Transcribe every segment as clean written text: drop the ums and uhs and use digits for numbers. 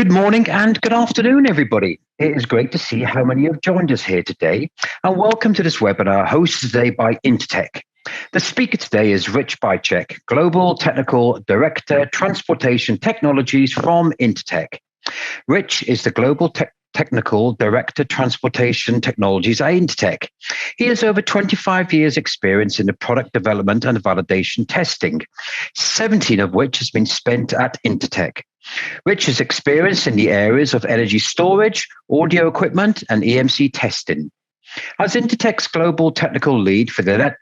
Good morning and good afternoon, everybody. It is great to see how many have joined us here today, and welcome to this webinar hosted today by Intertek. The speaker today is Rich Bychek, Global Technical Director, Transportation Technologies from Intertek. Rich is the Global Technical Director, Transportation Technologies at Intertek. He has over 25 years' experience in the product development and validation testing, 17 of which has been spent at Intertek. Rich is experienced in the areas of energy storage, audio equipment, and EMC testing. As Intertek's global technical lead for the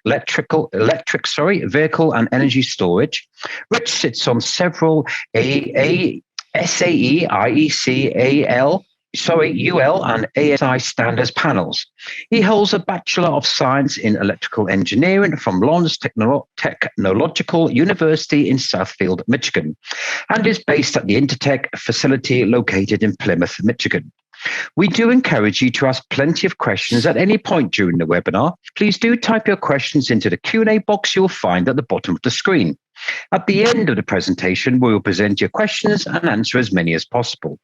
vehicle and energy storage, Rich sits on several SAE, IEC, UL and ASI standards panels. He holds a Bachelor of Science in Electrical Engineering from Lawrence Technological University in Southfield, Michigan, and is based at the Intertek facility located in Plymouth, Michigan. We do encourage you to ask plenty of questions at any point during the webinar. Please do type your questions into the Q&A box you'll find at the bottom of the screen. At the end of the presentation, we will present your questions and answer as many as possible.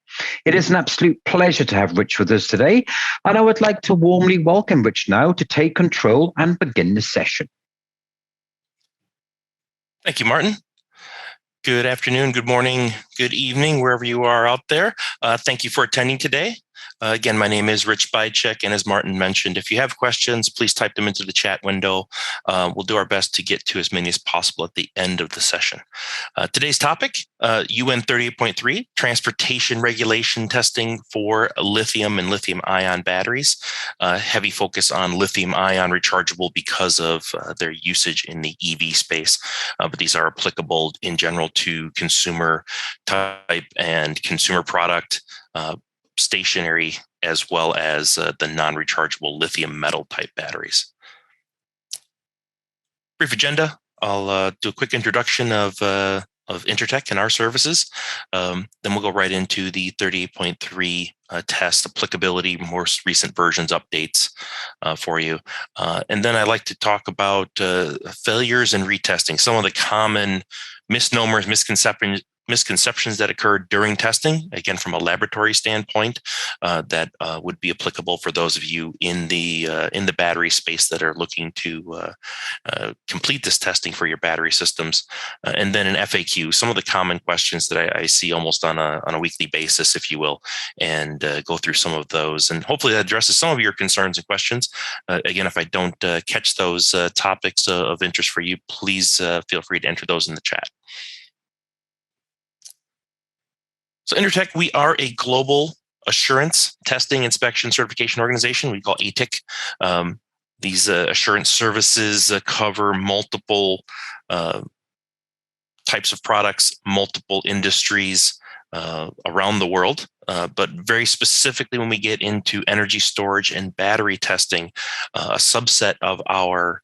It is an absolute pleasure to have Rich with us today, and I would like to warmly welcome Rich now to take control and begin the session. Thank you, Martin. Good afternoon, good morning, good evening, wherever you are out there. Thank you for attending today. Again, my name is Rich Bychek, and as Martin mentioned, if you have questions, please type them into the chat window. We'll do our best to get to as many as possible at the end of the session. Today's topic, UN 38.3, transportation regulation testing for lithium and lithium-ion batteries. Heavy focus on lithium-ion rechargeable because of their usage in the EV space, but these are applicable in general to consumer type and consumer product, stationary, as well as the non-rechargeable lithium metal type batteries. Brief agenda. I'll do a quick introduction of Intertek and our services. Then we'll go right into the 38.3 test applicability, most recent versions updates for you. And then I'd like to talk about failures and retesting, some of the common misnomers, misconceptions that occurred during testing, again, from a laboratory standpoint, that would be applicable for those of you in the battery space that are looking to complete this testing for your battery systems. And then an FAQ, some of the common questions that I see almost on a weekly basis, if you will, and go through some of those. And hopefully that addresses some of your concerns and questions. Again, if I don't catch those topics of interest for you, please feel free to enter those in the chat. So Intertek, we are a global assurance, testing, inspection, certification organization we call ATEC. These assurance services cover multiple types of products, multiple industries around the world. But very specifically, when we get into energy storage and battery testing, a subset of our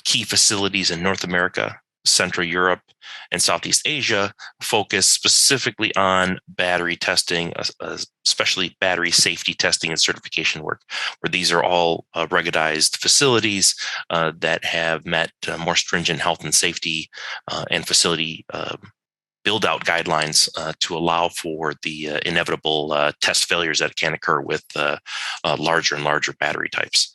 key facilities in North America, Central Europe, and Southeast Asia focus specifically on battery testing, especially battery safety testing and certification work, where these are all ruggedized facilities that have met more stringent health and safety and facility build-out guidelines to allow for the inevitable test failures that can occur with larger and larger battery types.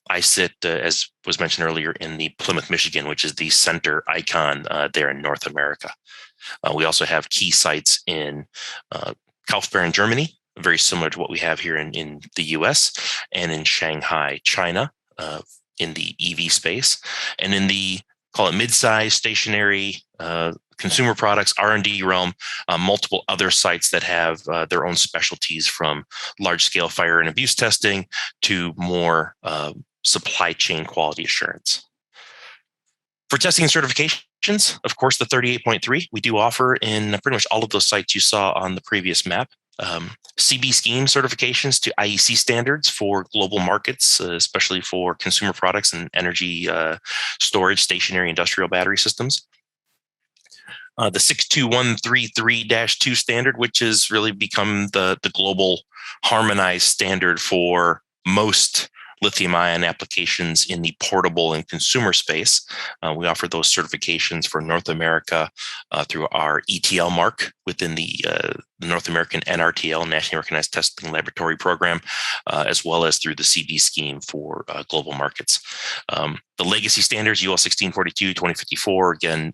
I sit, as was mentioned earlier, in the Plymouth, Michigan, which is the center icon there in North America. We also have key sites in Kaufbeuren, Germany, very similar to what we have here in the US, and in Shanghai, China, in the EV space, and in the, call it mid-size stationary consumer products, R&D realm, multiple other sites that have their own specialties, from large-scale fire and abuse testing to more supply chain quality assurance. For testing and certifications, of course, the 38.3 we do offer in pretty much all of those sites you saw on the previous map. CB scheme certifications to IEC standards for global markets, especially for consumer products and energy storage, stationary industrial battery systems. The 62133-2 standard, which has really become the global harmonized standard for most lithium-ion applications in the portable and consumer space. We offer those certifications for North America through our ETL mark within the North American NRTL, Nationally Recognized Testing Laboratory Program, as well as through the CB scheme for global markets. The legacy standards, UL 1642, 2054, again,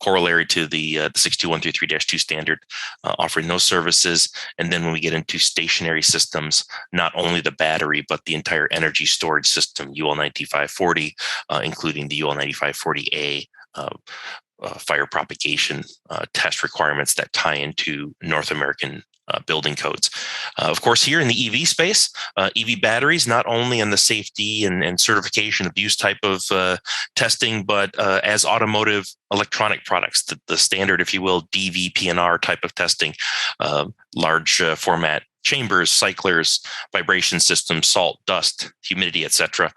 corollary to the 62133-2 standard, offering those services. And then when we get into stationary systems, not only the battery, but the entire energy storage system, UL 9540, including the UL 9540A fire propagation test requirements that tie into North American building codes. Of course, here in the EV space, EV batteries, not only in the safety and certification abuse type of testing, but as automotive electronic products, the standard, if you will, DVPNR type of testing, large format chambers, cyclers, vibration systems, salt, dust, humidity, etc.,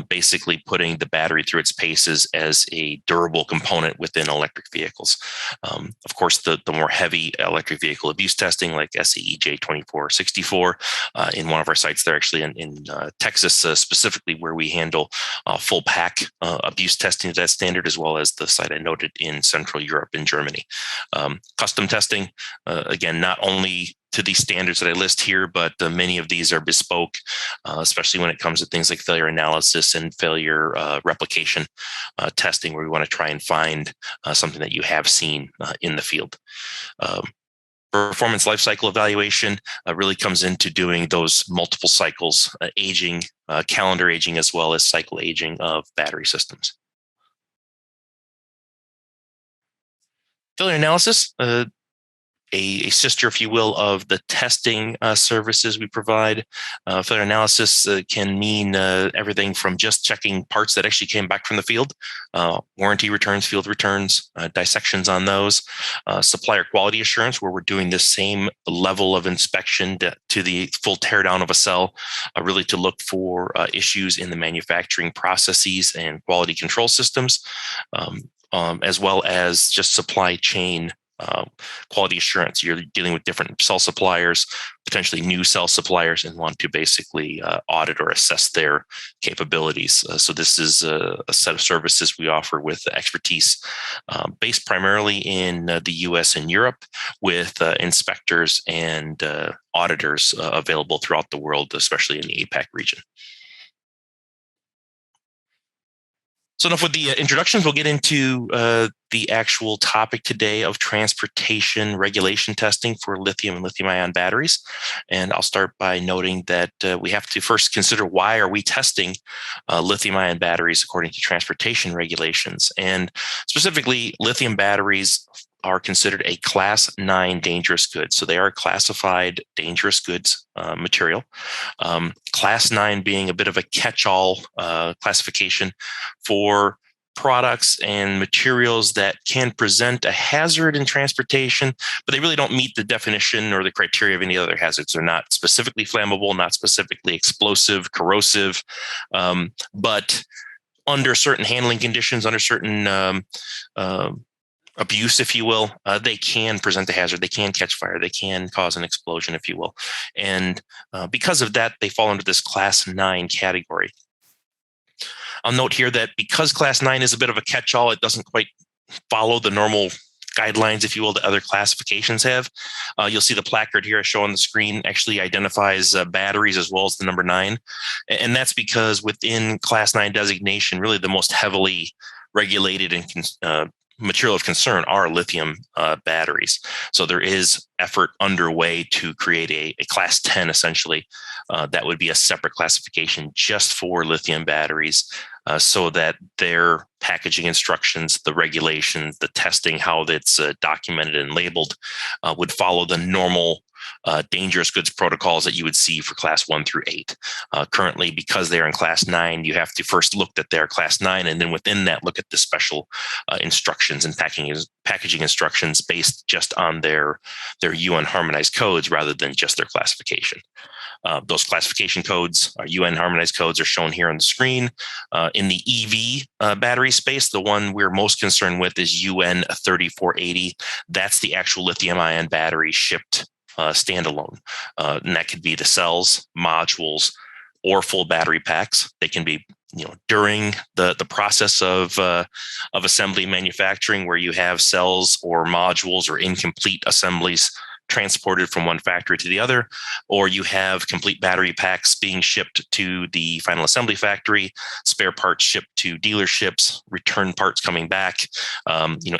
basically putting the battery through its paces as a durable component within electric vehicles. Of course, the more heavy electric vehicle abuse testing, like SAE J2464, in one of our sites there, actually in Texas, specifically where we handle full pack abuse testing to that standard, as well as the site I noted in Central Europe in Germany. Custom testing, again, not only to these standards that I list here, but many of these are bespoke, especially when it comes to things like failure analysis and failure replication testing, where we want to try and find something that you have seen in the field. Performance lifecycle evaluation really comes into doing those multiple cycles, aging, calendar aging, as well as cycle aging of battery systems. Failure analysis, a sister, if you will, of the testing services we provide. Failure analysis can mean everything from just checking parts that actually came back from the field, warranty returns, field returns, dissections on those, supplier quality assurance, where we're doing the same level of inspection to the full teardown of a cell, really to look for issues in the manufacturing processes and quality control systems, as well as just supply chain quality assurance. You're dealing with different cell suppliers, potentially new cell suppliers, and want to basically audit or assess their capabilities. So this is a set of services we offer with expertise based primarily in the US and Europe, with inspectors and auditors available throughout the world, especially in the APEC region. So enough with the introductions. We'll get into the actual topic today of transportation regulation testing for lithium and lithium-ion batteries. And I'll start by noting that we have to first consider, why are we testing lithium-ion batteries according to transportation regulations? And specifically, lithium batteries are considered a Class 9 dangerous good. So they are a classified dangerous goods material. Class 9 being a bit of a catch-all classification for products and materials that can present a hazard in transportation, but they really don't meet the definition or the criteria of any other hazards. They're not specifically flammable, not specifically explosive, corrosive, but under certain handling conditions, under certain abuse, if you will, they can present a hazard. They can catch fire. They can cause an explosion, if you will. And because of that, they fall into this Class 9 category. I'll note here that because Class 9 is a bit of a catch-all, it doesn't quite follow the normal guidelines, if you will, that other classifications have. You'll see the placard here I show on the screen actually identifies batteries as well as the number 9. And that's because within Class 9 designation, really the most heavily regulated and material of concern are lithium batteries. So there is effort underway to create a Class 10, essentially, that would be a separate classification just for lithium batteries, so that their packaging instructions, the regulations, the testing, how it's documented and labeled, would follow the normal dangerous goods protocols that you would see for Class 1 through 8. Currently, because they're in Class 9, you have to first look that they're Class 9, and then within that, look at the special instructions and packaging instructions based just on their UN harmonized codes rather than just their classification. Those classification codes, UN harmonized codes, are shown here on the screen. In the EV battery space, the one we're most concerned with is UN 3480. That's the actual lithium-ion battery shipped standalone. And that could be the cells, modules, or full battery packs. They can be during the process of assembly manufacturing, where you have cells or modules or incomplete assemblies transported from one factory to the other, or you have complete battery packs being shipped to the final assembly factory, spare parts shipped to dealerships, return parts coming back,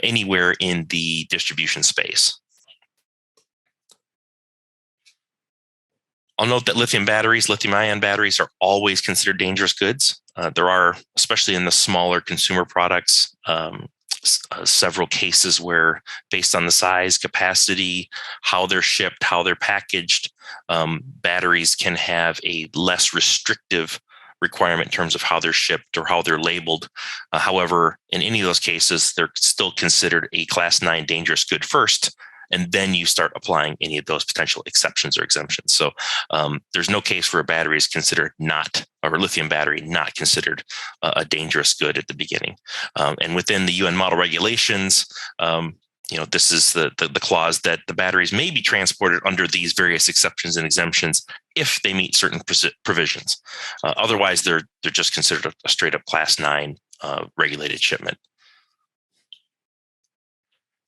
anywhere in the distribution space. I'll note that lithium ion batteries are always considered dangerous goods. There are, especially in the smaller consumer products, several cases where, based on the size, capacity, how they're shipped, how they're packaged, batteries can have a less restrictive requirement in terms of how they're shipped or how they're labeled. However, in any of those cases, they're still considered a Class 9 dangerous good first, and then you start applying any of those potential exceptions or exemptions. So there's no case where a battery is considered or a lithium battery not considered a dangerous good at the beginning. And within the UN model regulations, this is the clause that the batteries may be transported under these various exceptions and exemptions if they meet certain provisions. Otherwise, they're just considered a straight up Class 9 regulated shipment.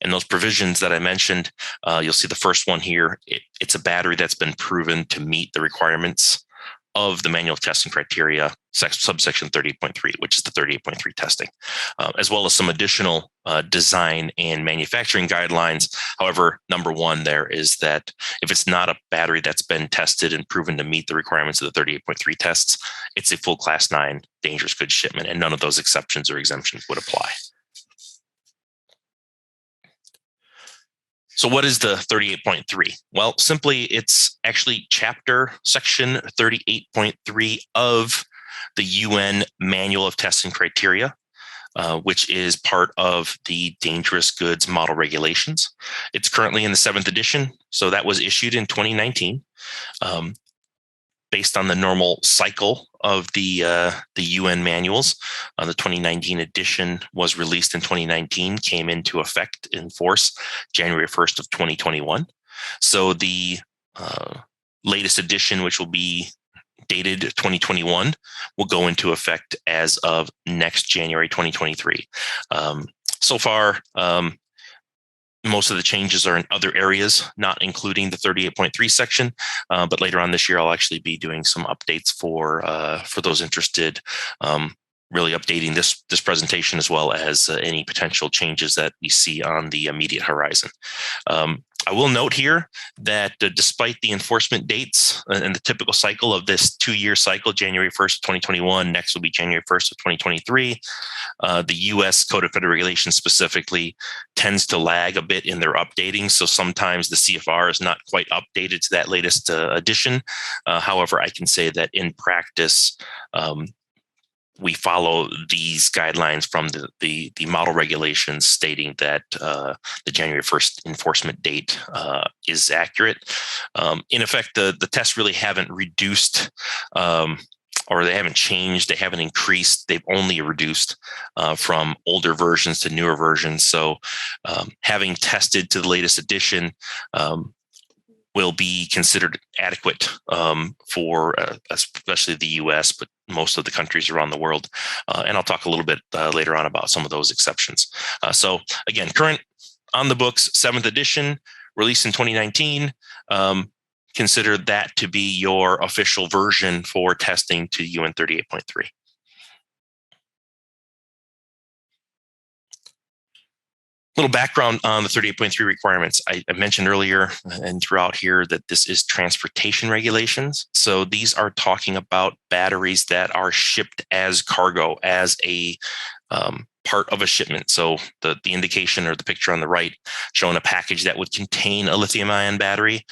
And those provisions that I mentioned, you'll see the first one here. It's a battery that's been proven to meet the requirements of the manual testing criteria, subsection 38.3, which is the 38.3 testing, as well as some additional design and manufacturing guidelines. However, number one there is that if it's not a battery that's been tested and proven to meet the requirements of the 38.3 tests, it's a full Class 9 dangerous goods shipment, and none of those exceptions or exemptions would apply. So what is the 38.3? Well, simply it's actually section 38.3 of the UN Manual of Testing Criteria, which is part of the Dangerous Goods Model Regulations. It's currently in the 7th edition, so that was issued in 2019. Based on the normal cycle of the UN manuals, the 2019 edition was released in 2019, came into effect in force January 1st of 2021. So the latest edition, which will be dated 2021, will go into effect as of next January 2023. So far, most of the changes are in other areas, not including the 38.3 section. But later on this year, I'll actually be doing some updates for those interested, really updating this presentation as well as any potential changes that we see on the immediate horizon. I will note here that despite the enforcement dates and the typical cycle of this 2-year cycle, January 1st of 2021, next will be January 1st of 2023, the U.S. Code of Federal Regulations specifically tends to lag a bit in their updating. So sometimes the CFR is not quite updated to that latest edition. However, I can say that in practice, we follow these guidelines from the model regulations stating that the January 1st enforcement date is accurate. In effect, the tests really haven't reduced or they haven't changed. They haven't increased. They've only reduced from older versions to newer versions. So having tested to the latest edition will be considered adequate for especially the US, but most of the countries around the world. And I'll talk a little bit later on about some of those exceptions. So again, current on the books, 7th edition, released in 2019. Consider that to be your official version for testing to UN 38.3. Little background on the 38.3 requirements. I mentioned earlier and throughout here that this is transportation regulations. So these are talking about batteries that are shipped as cargo, as a part of a shipment. So the indication or the picture on the right showing a package that would contain a lithium ion battery.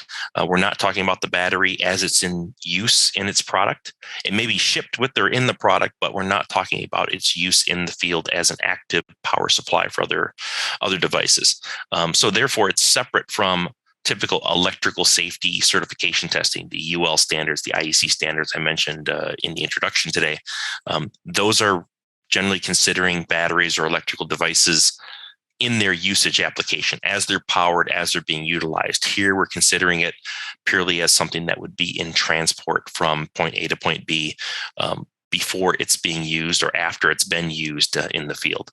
We're not talking about the battery as it's in use in its product. It may be shipped with or in the product, but we're not talking about its use in the field as an active power supply for other devices. So therefore, it's separate from typical electrical safety certification testing, the UL standards, the IEC standards I mentioned in the introduction today. Those are generally considering batteries or electrical devices in their usage application, as they're powered, as they're being utilized. Here, we're considering it purely as something that would be in transport from point A to point B, before it's being used or after it's been used in the field.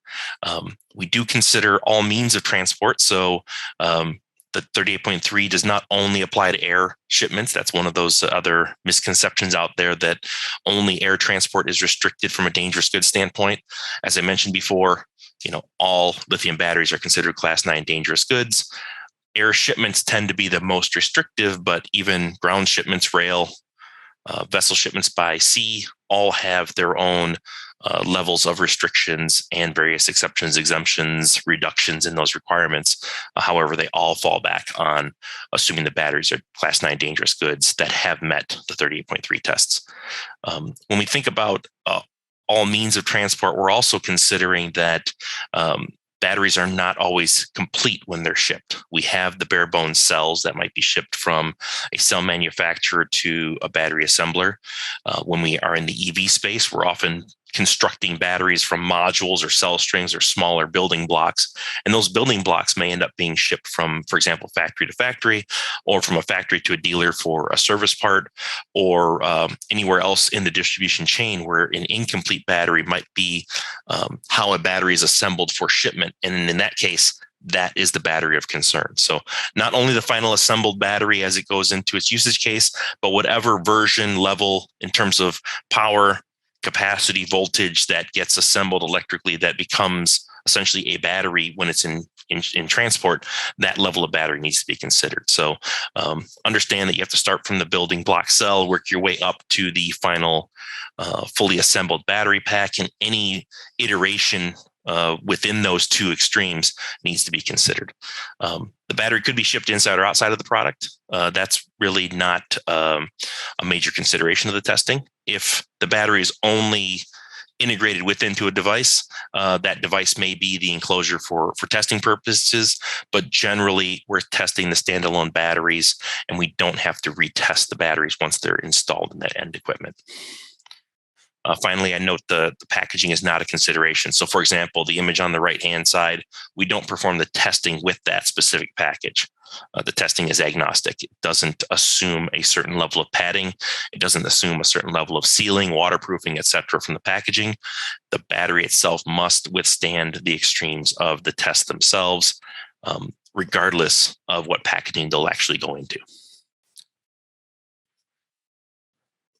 We do consider all means of transport. So the 38.3 does not only apply to air shipments. That's one of those other misconceptions out there, that only air transport is restricted from a dangerous goods standpoint. As I mentioned before, all lithium batteries are considered Class 9 dangerous goods. Air shipments tend to be the most restrictive, but even ground shipments, rail, vessel shipments by sea, all have their own levels of restrictions and various exceptions, exemptions, reductions in those requirements. However, they all fall back on assuming the batteries are Class 9 dangerous goods that have met the 38.3 tests. When we think about all means of transport, we're also considering that batteries are not always complete when they're shipped. We have the bare bones cells that might be shipped from a cell manufacturer to a battery assembler. When we are in the EV space, we're often constructing batteries from modules or cell strings or smaller building blocks. And those building blocks may end up being shipped from, for example, factory to factory, or from a factory to a dealer for a service part, or anywhere else in the distribution chain where an incomplete battery might be how a battery is assembled for shipment. And in that case, that is the battery of concern. So not only the final assembled battery as it goes into its usage case, but whatever version level in terms of power, capacity, voltage that gets assembled electrically that becomes essentially a battery when it's in transport, that level of battery needs to be considered. So understand that you have to start from the building block cell, work your way up to the final fully assembled battery pack, and any iteration within those two extremes needs to be considered. The battery could be shipped inside or outside of the product. That's really not a major consideration of the testing. If the battery is only integrated within a device, that device may be the enclosure for testing purposes, but generally we're testing the standalone batteries, and we don't have to retest the batteries once they're installed in that end equipment. Finally, I note the packaging is not a consideration. So for example, the image on the right-hand side, we don't perform the testing with that specific package. The testing is agnostic. It doesn't assume a certain level of padding. It doesn't assume a certain level of sealing, waterproofing, etc. from the packaging. The battery itself must withstand the extremes of the test themselves, regardless of what packaging they'll actually go into.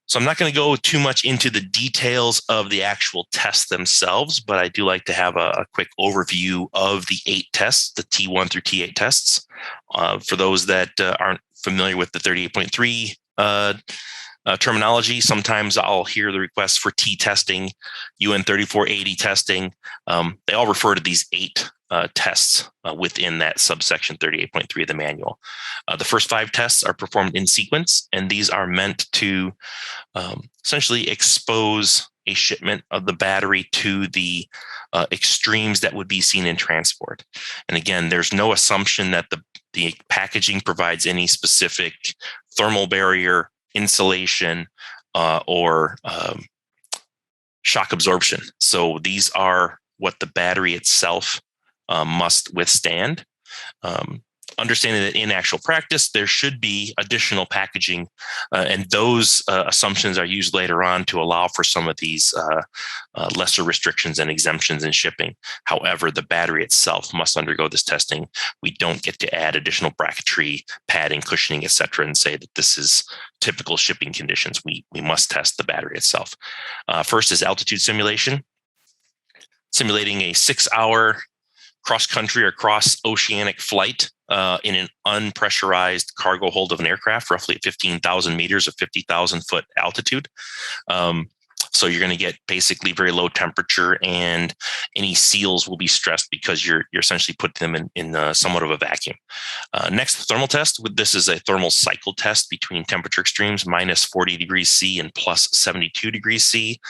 So I'm not going to go too much into the details of the actual tests themselves, but I do like to have a quick overview of the 8 tests, the T1 through T8 tests. For those that aren't familiar with the 38.3 terminology, sometimes I'll hear the request for T testing, UN 3480 testing. They all refer to these 8 tests within that subsection 38.3 of the manual. The first 5 tests are performed in sequence, and these are meant to essentially expose a shipment of the battery to the extremes that would be seen in transport. And again, there's no assumption that the packaging provides any specific thermal barrier, insulation, or shock absorption. So these are what the battery itself must withstand. Understanding that in actual practice, there should be additional packaging, and those assumptions are used later on to allow for some of these lesser restrictions and exemptions in shipping. However, the battery itself must undergo this testing. We don't get to add additional bracketry, padding, cushioning, etc., and say that this is typical shipping conditions. We must test the battery itself. First is altitude simulation, simulating a 6-hour cross-country or cross-oceanic flight in an unpressurized cargo hold of an aircraft, roughly at 15,000 meters of 50,000 foot altitude. So you're going to get basically very low temperature, and any seals will be stressed because you're essentially putting them in somewhat of a vacuum. Next, the thermal test. This is a thermal cycle test between temperature extremes, minus 40 degrees C and plus 72 degrees C.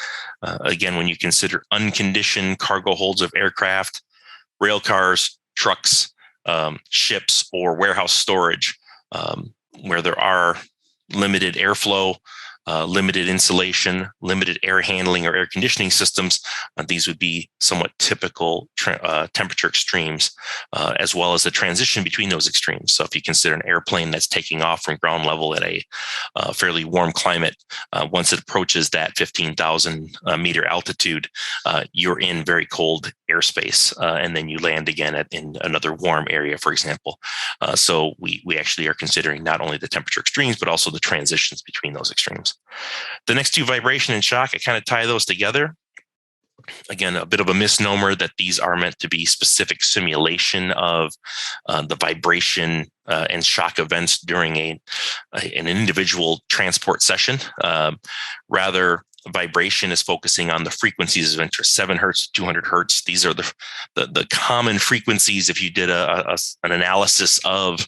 Again, when you consider unconditioned cargo holds of aircraft, rail cars, trucks, ships, or warehouse storage, where there are limited airflow, limited insulation, limited air handling or air conditioning systems, these would be somewhat typical temperature extremes, as well as the transition between those extremes. So if you consider an airplane that's taking off from ground level at a fairly warm climate, once it approaches that 15,000 meter altitude, you're in very cold airspace, and then you land again in another warm area, for example. So we actually are considering not only the temperature extremes, but also the transitions between those extremes. The next two, vibration and shock, I kind of tie those together. Again, a bit of a misnomer that these are meant to be specific simulation of the vibration and shock events during an individual transport session. Rather, vibration is focusing on the frequencies of interest, 7 hertz, 200 hertz. These are the common frequencies if you did an analysis of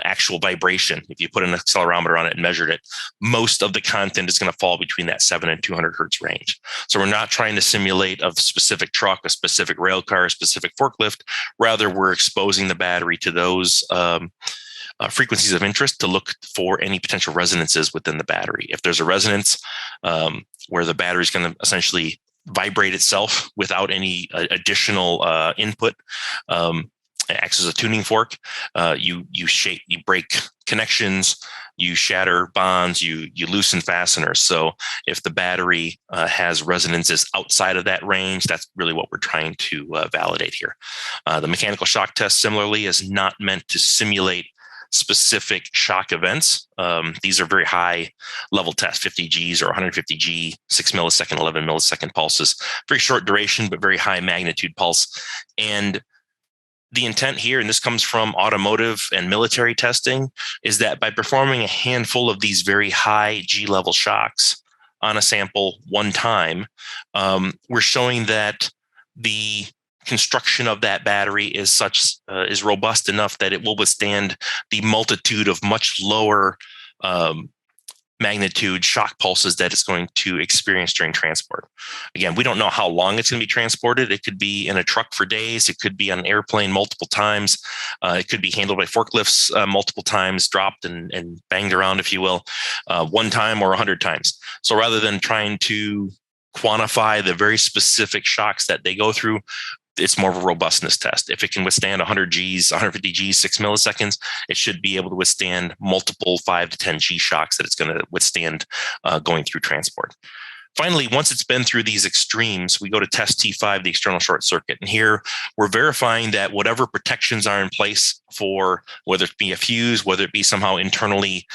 actual vibration. If you put an accelerometer on it and measured it, most of the content is going to fall between that 7 and 200 hertz range. So we're not trying to simulate a specific truck, a specific rail car, a specific forklift. Rather, we're exposing the battery to those frequencies of interest to look for any potential resonances within the battery. If there's a resonance where the battery is going to essentially vibrate itself without any additional input, acts as a tuning fork. You break connections, you shatter bonds, you loosen fasteners. So if the battery has resonances outside of that range, that's really what we're trying to validate here. The mechanical shock test, similarly, is not meant to simulate specific shock events. These are very high level tests, 50 Gs or 150 G, 6 millisecond, 11 millisecond pulses. Very short duration, but very high magnitude pulse. And the intent here, and this comes from automotive and military testing, is that by performing a handful of these very high G level shocks on a sample one time, we're showing that the construction of that battery is robust enough that it will withstand the multitude of much lower magnitude shock pulses that it's going to experience during transport. Again, we don't know how long it's going to be transported. It could be in a truck for days. It could be on an airplane multiple times. It could be handled by forklifts multiple times, dropped and banged around, if you will, one time or 100 times. So rather than trying to quantify the very specific shocks that they go through, it's more of a robustness test. If it can withstand 100 Gs, 150 Gs, 6 milliseconds, it should be able to withstand multiple 5 to 10 G shocks that it's going to withstand going through transport. Finally, once it's been through these extremes, we go to test T5, the external short circuit. And here we're verifying that whatever protections are in place for, whether it be a fuse, whether it be somehow internally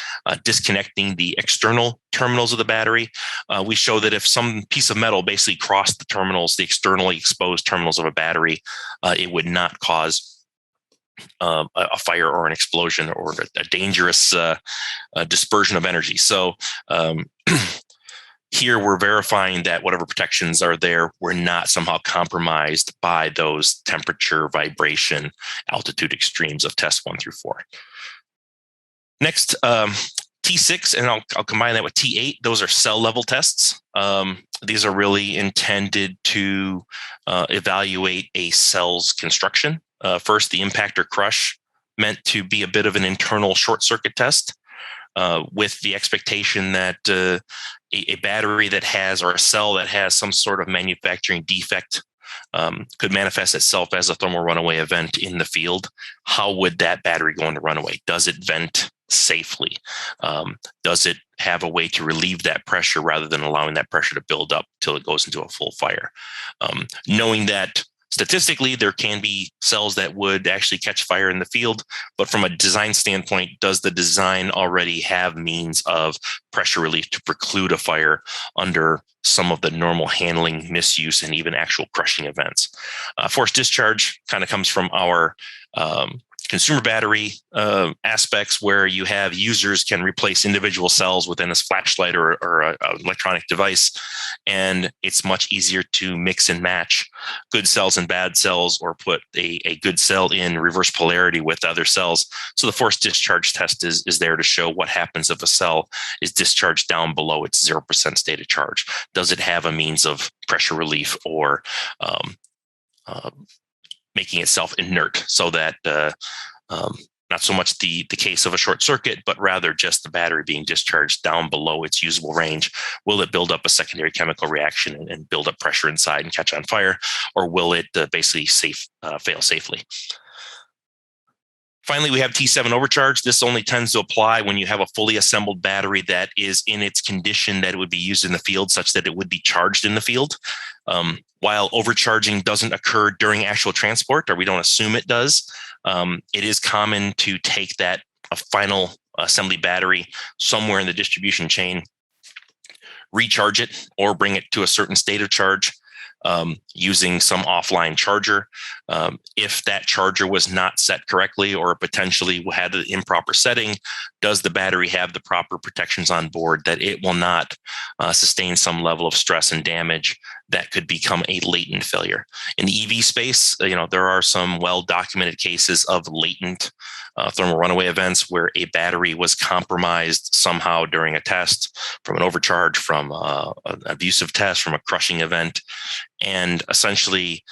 disconnecting the external terminals of the battery, we show that if some piece of metal basically crossed the terminals, the externally exposed terminals of a battery, it would not cause a fire or an explosion or a dangerous dispersion of energy. So here we're verifying that whatever protections are there were not somehow compromised by those temperature, vibration, altitude extremes of test 1 through 4. Next, T6, and I'll combine that with T8. Those are cell level tests. These are really intended to evaluate a cell's construction. First, the impact or crush, meant to be a bit of an internal short circuit test. With the expectation that a battery that has, or a cell that has some sort of manufacturing defect could manifest itself as a thermal runaway event in the field. How would that battery go into runaway? Does it vent safely? Does it have a way to relieve that pressure rather than allowing that pressure to build up till it goes into a full fire? Knowing that statistically, there can be cells that would actually catch fire in the field, but from a design standpoint, does the design already have means of pressure relief to preclude a fire under some of the normal handling, misuse, and even actual crushing events? Forced discharge kind of comes from our consumer battery aspects, where you have users can replace individual cells within a flashlight or an electronic device, and it's much easier to mix and match good cells and bad cells, or put a good cell in reverse polarity with other cells. So the forced discharge test is there to show what happens if a cell is discharged down below its 0% state of charge. Does it have a means of pressure relief or making itself inert, so that not so much the case of a short circuit, but rather just the battery being discharged down below its usable range. Will it build up a secondary chemical reaction and build up pressure inside and catch on fire, or will it basically fail safely? Finally, we have T7 overcharge. This only tends to apply when you have a fully assembled battery that is in its condition that it would be used in the field, such that it would be charged in the field. While overcharging doesn't occur during actual transport, or we don't assume it does, it is common to take a final assembly battery somewhere in the distribution chain, recharge it, or bring it to a certain state of charge using some offline charger. If that charger was not set correctly or potentially had an improper setting, does the battery have the proper protections on board that it will not sustain some level of stress and damage that could become a latent failure? In the EV space, there are some well-documented cases of latent thermal runaway events where a battery was compromised somehow during a test, from an overcharge, from an abusive test, from a crushing event, and essentially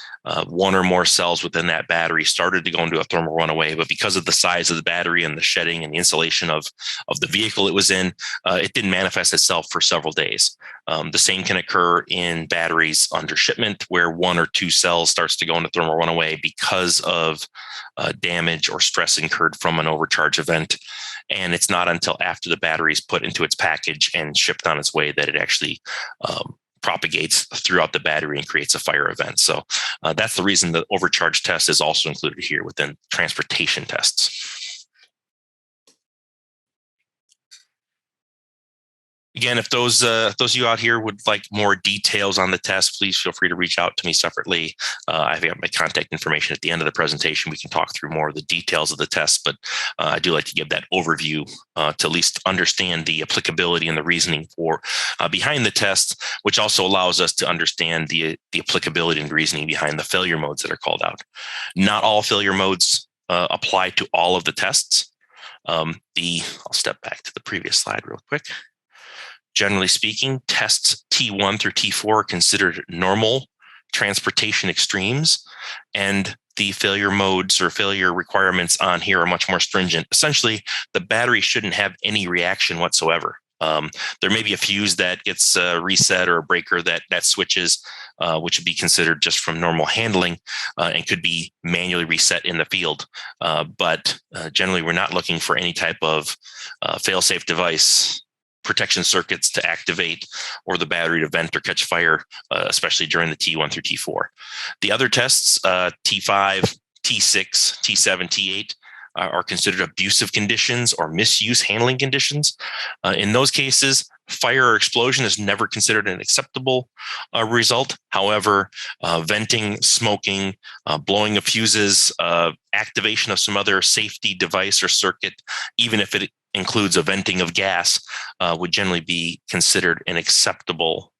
one or more cells within that battery started to go into a thermal runaway. But because of the size of the battery and the shedding and the insulation of the vehicle it was in, it didn't manifest itself for several days. The same can occur in batteries under shipment, where one or two cells starts to go into thermal runaway because of damage or stress incurred from an overcharge event. And it's not until after the battery is put into its package and shipped on its way that it actually propagates throughout the battery and creates a fire event. So that's the reason the overcharge test is also included here within transportation tests. Again, if those of you out here would like more details on the test, please feel free to reach out to me separately. I've got my contact information at the end of the presentation. We can talk through more of the details of the test, but I do like to give that overview to at least understand the applicability and the reasoning for behind the test, which also allows us to understand the applicability and reasoning behind the failure modes that are called out. Not all failure modes apply to all of the tests. I'll step back to the previous slide real quick. Generally speaking, tests T1 through T4 are considered normal transportation extremes, and the failure modes or failure requirements on here are much more stringent. Essentially, the battery shouldn't have any reaction whatsoever. There may be a fuse that gets reset or a breaker that switches, which would be considered just from normal handling and could be manually reset in the field. But generally, we're not looking for any type of fail-safe device, protection circuits to activate, or the battery to vent or catch fire, especially during the T1 through T4. The other tests, T5, T6, T7, T8, are considered abusive conditions or misuse handling conditions. In those cases, fire or explosion is never considered an acceptable result. However, venting, smoking, blowing of fuses, activation of some other safety device or circuit, even if it includes a venting of gas, would generally be considered an acceptable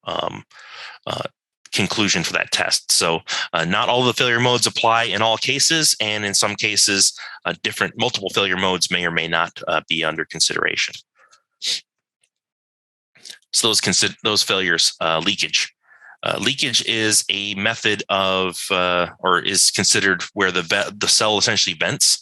conclusion for that test. So not all the failure modes apply in all cases, and in some cases, multiple failure modes may or may not be under consideration. So those failures, leakage. Leakage is a method of, or is considered where the cell essentially vents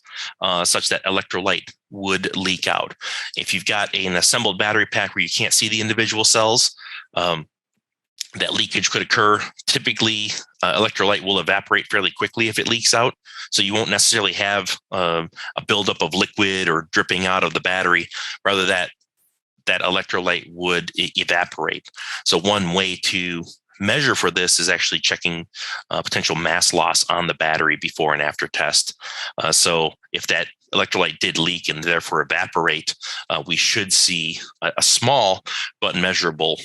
such that electrolyte would leak out. If you've got an assembled battery pack where you can't see the individual cells, that leakage could occur. Typically, electrolyte will evaporate fairly quickly if it leaks out. So you won't necessarily have a buildup of liquid or dripping out of the battery. Rather, that electrolyte would evaporate. So one way to measure for this is actually checking potential mass loss on the battery before and after test. So if that electrolyte did leak and therefore evaporate, we should see a small but measurable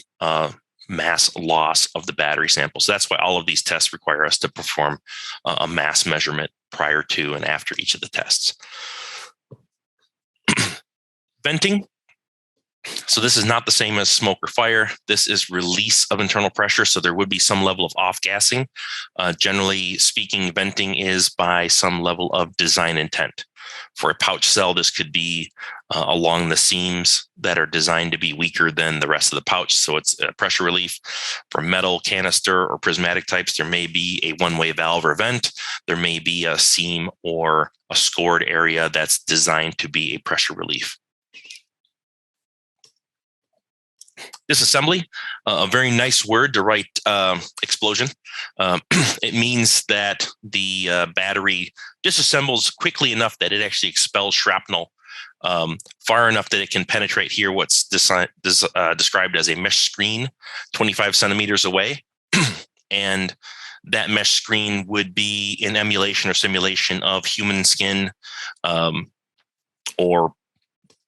mass loss of the battery sample. So that's why all of these tests require us to perform a mass measurement prior to and after each of the tests. Venting. So this is not the same as smoke or fire. This is release of internal pressure. So there would be some level of off-gassing. Generally speaking, venting is by some level of design intent. For a pouch cell, this could be along the seams that are designed to be weaker than the rest of the pouch. So it's pressure relief. For metal, canister, or prismatic types, there may be a one-way valve or vent. There may be a seam or a scored area that's designed to be a pressure relief. Disassembly, a very nice word to write explosion. It means that the battery disassembles quickly enough that it actually expels shrapnel far enough that it can penetrate here what's described as a mesh screen 25 centimeters away. And that mesh screen would be in emulation or simulation of human skin or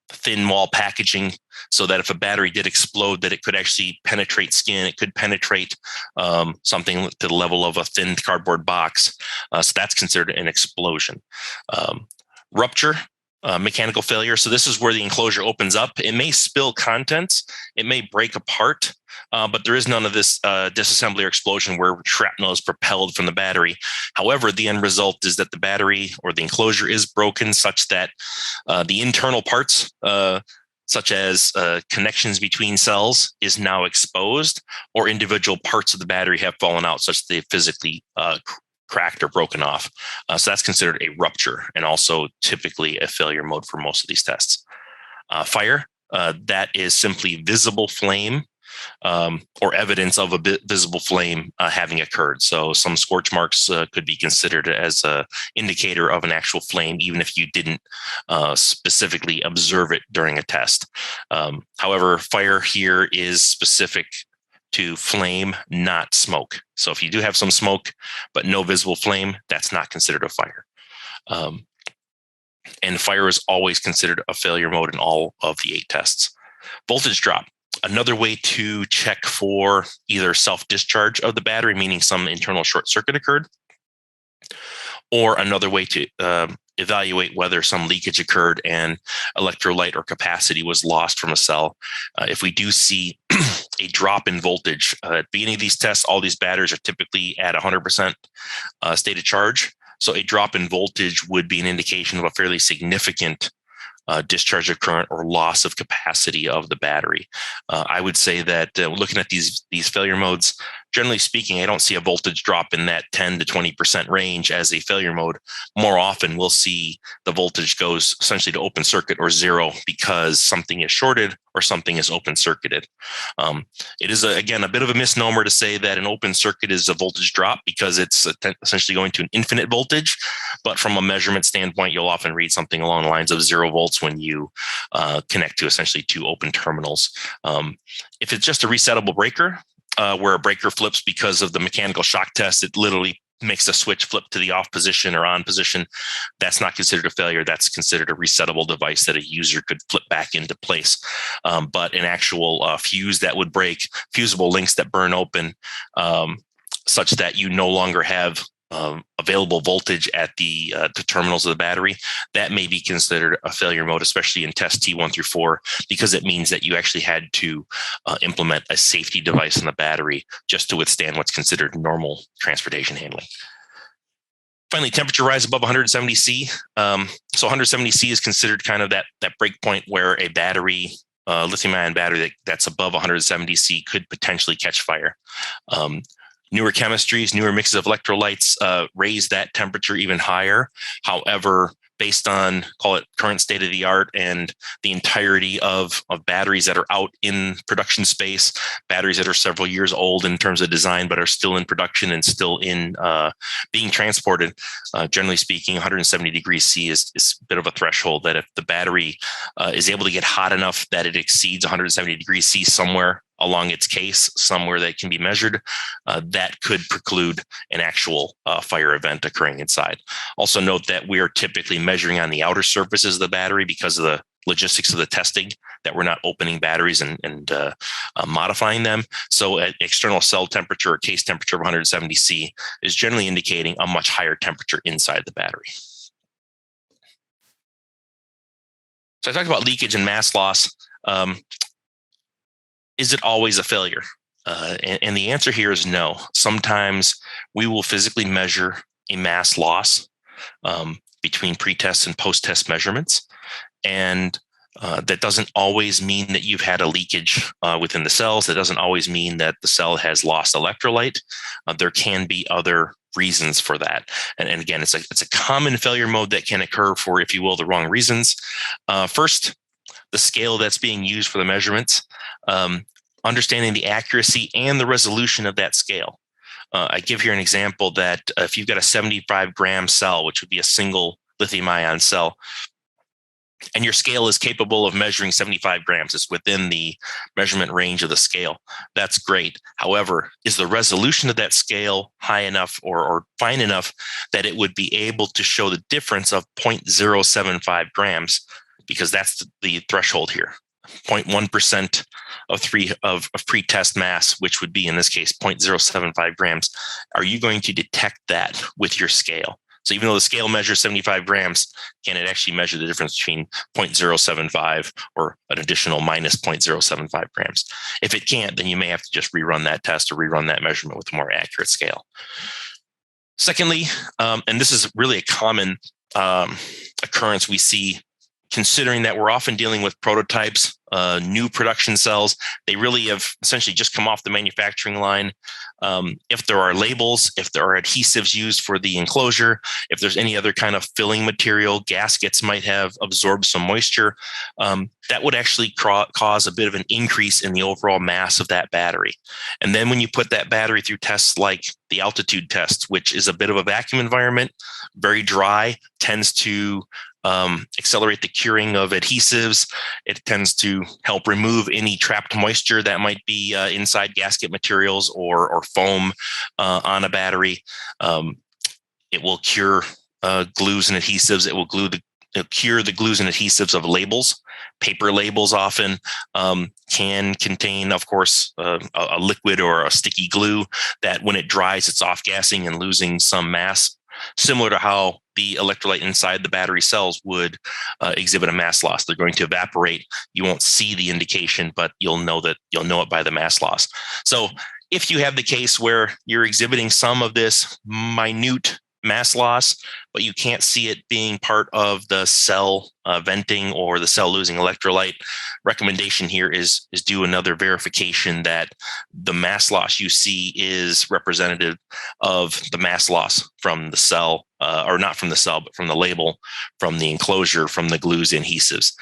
thin wall packaging, so that if a battery did explode, that it could actually penetrate skin. It could penetrate something to the level of a thin cardboard box. So that's considered an explosion. Rupture, mechanical failure. So this is where the enclosure opens up. It may spill contents. It may break apart. But there is none of this disassembly or explosion where shrapnel is propelled from the battery. However, the end result is that the battery or the enclosure is broken such that the internal parts, such as connections between cells, is now exposed, or individual parts of the battery have fallen out such that they physically cracked or broken off. So that's considered a rupture, and also typically a failure mode for most of these tests. Fire, that is simply visible flame or evidence of a visible flame having occurred. So some scorch marks could be considered as an indicator of an actual flame, even if you didn't specifically observe it during a test. However, fire here is specific to flame, not smoke. So if you do have some smoke, but no visible flame, that's not considered a fire. And fire is always considered a failure mode in all of the 8 tests. Voltage drop. Another way to check for either self-discharge of the battery, meaning some internal short circuit occurred, or another way to evaluate whether some leakage occurred and electrolyte or capacity was lost from a cell. If we do see a drop in voltage at the beginning of these tests, all these batteries are typically at 100% state of charge. So a drop in voltage would be an indication of a fairly significant discharge of current or loss of capacity of the battery. I would say that looking at these failure modes, generally speaking, I don't see a voltage drop in that 10 to 20% range as a failure mode. More often, we'll see the voltage goes essentially to open circuit or zero because something is shorted or something is open circuited. It is, again, a bit of a misnomer to say that an open circuit is a voltage drop because it's essentially going to an infinite voltage. But from a measurement standpoint, you'll often read something along the lines of 0 volts when you connect to essentially 2 open terminals. If it's just a resettable breaker, where a breaker flips because of the mechanical shock test, it literally makes the switch flip to the off position or on position. That's not considered a failure. That's considered a resettable device that a user could flip back into place. But an actual fuse that would break, fusible links that burn open, such that you no longer have available voltage at the terminals of the battery, that may be considered a failure mode, especially in test T1 through 4, because it means that you actually had to implement a safety device in the battery just to withstand what's considered normal transportation handling. Finally, temperature rise above 170 C. So 170 C is considered kind of that break point where a battery, lithium-ion battery that's above 170 C could potentially catch fire. Newer chemistries, newer mixes of electrolytes raise that temperature even higher. However, based on, call it current state of the art and the entirety of batteries that are out in production space, batteries that are several years old in terms of design, but are still in production and still in being transported, generally speaking, 170 degrees C is a bit of a threshold that if the battery is able to get hot enough that it exceeds 170 degrees C somewhere along its case, somewhere that can be measured, that could preclude an actual fire event occurring inside. Also note that we are typically measuring on the outer surfaces of the battery because of the logistics of the testing, that we're not opening batteries and modifying them. So at external cell temperature or case temperature of 170 C is generally indicating a much higher temperature inside the battery. So I talked about leakage and mass loss. Is it always a failure? And the answer here is no. Sometimes we will physically measure a mass loss between pre-test and post-test measurements. And that doesn't always mean that you've had a leakage within the cells. That doesn't always mean that the cell has lost electrolyte. There can be other reasons for that. And again, it's a common failure mode that can occur for, if you will, the wrong reasons. First, the scale that's being used for the measurements, understanding the accuracy and the resolution of that scale. I give here an example that if you've got a 75-gram cell, which would be a single lithium ion cell, and your scale is capable of measuring 75 grams, it's within the measurement range of the scale, that's great. However, is the resolution of that scale high enough or fine enough that it would be able to show the difference of 0.075 grams? Because that's the threshold here. 0.1% of pre-test mass, which would be in this case 0.075 grams. Are you going to detect that with your scale? So even though the scale measures 75 grams, can it actually measure the difference between 0.075 or an additional minus 0.075 grams? If it can't, then you may have to just rerun that test or rerun that measurement with a more accurate scale. Secondly, and this is really a common occurrence we see, considering that we're often dealing with prototypes, new production cells. They really have essentially just come off the manufacturing line. If there are labels, if there are adhesives used for the enclosure, if there's any other kind of filling material, gaskets might have absorbed some moisture, that would actually cause a bit of an increase in the overall mass of that battery. And then when you put that battery through tests like the altitude test, which is a bit of a vacuum environment, very dry, tends to accelerate the curing of adhesives. It tends to help remove any trapped moisture that might be inside gasket materials or foam on a battery. It will cure glues and adhesives. It will cure the glues and adhesives of labels. Paper labels often can contain, of course, a liquid or a sticky glue that when it dries, it's off-gassing and losing some mass, similar to how the electrolyte inside the battery cells would exhibit a mass loss. They're going to evaporate. You won't see the indication, but you'll know it by the mass loss. So if you have the case where you're exhibiting some of this minute mass loss, but you can't see it being part of the cell venting or the cell losing electrolyte, recommendation here is do another verification that the mass loss you see is representative of the mass loss from the cell, or not from the cell, but from the label, from the enclosure, from the glues and adhesives.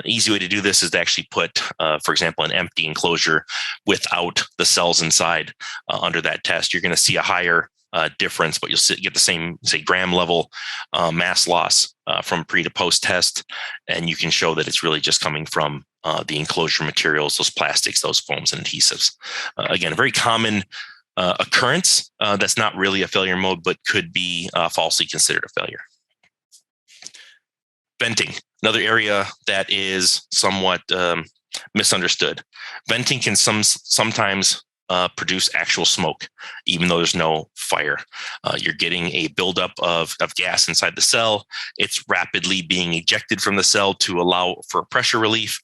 Easy way to do this is to actually put, for example, an empty enclosure without the cells inside under that test. You're going to see a higher difference, but you'll get the same, say, gram level mass loss from pre to post test, and you can show that it's really just coming from the enclosure materials, those plastics, those foams and adhesives. Again, a very common occurrence that's not really a failure mode, but could be falsely considered a failure. Venting, another area that is somewhat misunderstood. Venting can sometimes produce actual smoke, even though there's no fire. You're getting a buildup of gas inside the cell. It's rapidly being ejected from the cell to allow for pressure relief.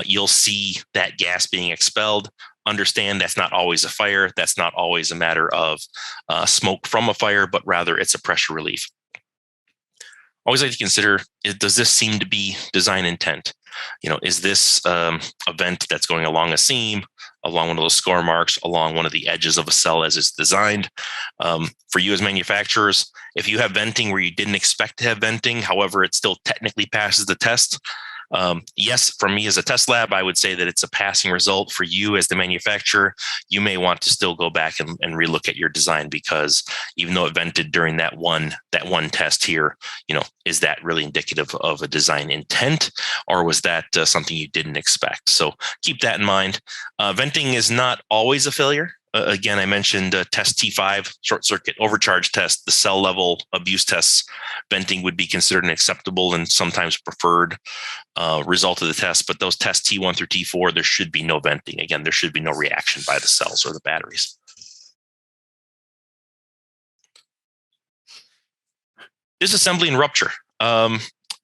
You'll see that gas being expelled. Understand that's not always a fire. That's not always a matter of smoke from a fire, but rather it's a pressure relief. Always like to consider, does this seem to be design intent? Is this a vent that's going along a seam, along one of those score marks, along one of the edges of a cell as it's designed? For you as manufacturers, if you have venting where you didn't expect to have venting, however, it still technically passes the test, yes, for me as a test lab, I would say that it's a passing result. For you as the manufacturer, you may want to still go back and relook at your design, because even though it vented during that one test here, is that really indicative of a design intent, or was that something you didn't expect? So keep that in mind. Venting is not always a failure. Again, I mentioned test T5, short circuit overcharge test, the cell level abuse tests. Venting would be considered an acceptable and sometimes preferred result of the test. But those tests T1 through T4, there should be no venting. Again, there should be no reaction by the cells or the batteries. Disassembly and rupture.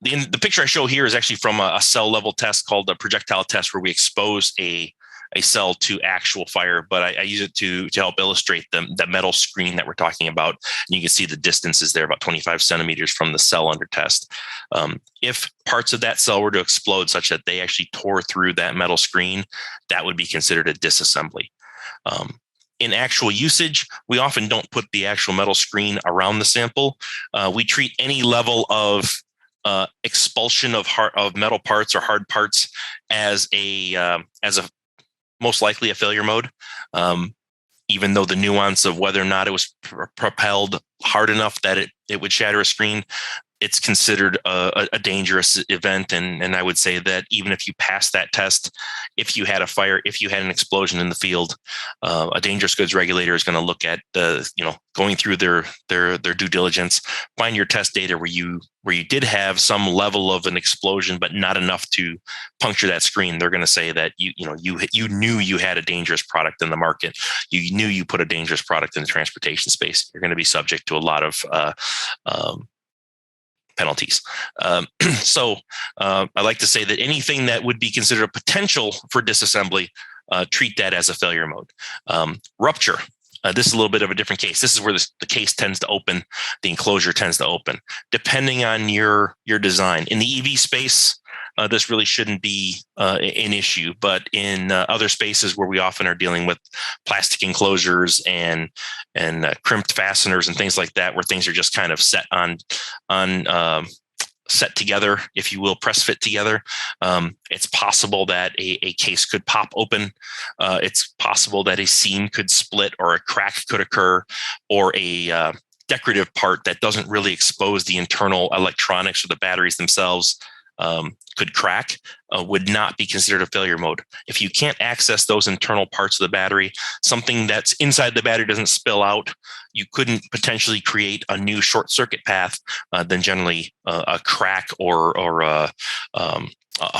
the picture I show here is actually from a cell level test called a projectile test, where we expose a cell to actual fire, but I use it to help illustrate the metal screen that we're talking about. And you can see the distances there, about 25 centimeters from the cell under test. If parts of that cell were to explode such that they actually tore through that metal screen, that would be considered a disassembly. In actual usage, we often don't put the actual metal screen around the sample. We treat any level of expulsion of metal parts or hard parts as a most likely a failure mode, even though the nuance of whether or not it was propelled hard enough that it would shatter a screen, it's considered a dangerous event. And I would say that even if you pass that test, if you had a fire, if you had an explosion in the field, a dangerous goods regulator is going to look at going through their due diligence, find your test data where you did have some level of an explosion, but not enough to puncture that screen. They're going to say that you knew you had a dangerous product in the market. You knew you put a dangerous product in the transportation space. You're going to be subject to a lot of penalties. So I like to say that anything that would be considered a potential for disassembly, treat that as a failure mode. Rupture. This is a little bit of a different case. This is where the case tends to open, the enclosure tends to open, depending on your design. In the EV space, this really shouldn't be an issue, but in other spaces where we often are dealing with plastic enclosures and crimped fasteners and things like that, where things are just kind of set set together, if you will, press fit together. It's possible that a case could pop open. It's possible that a seam could split or a crack could occur, or a decorative part that doesn't really expose the internal electronics or the batteries themselves could crack, would not be considered a failure mode. If you can't access those internal parts of the battery, something that's inside the battery doesn't spill out, you couldn't potentially create a new short circuit path, then generally a crack or a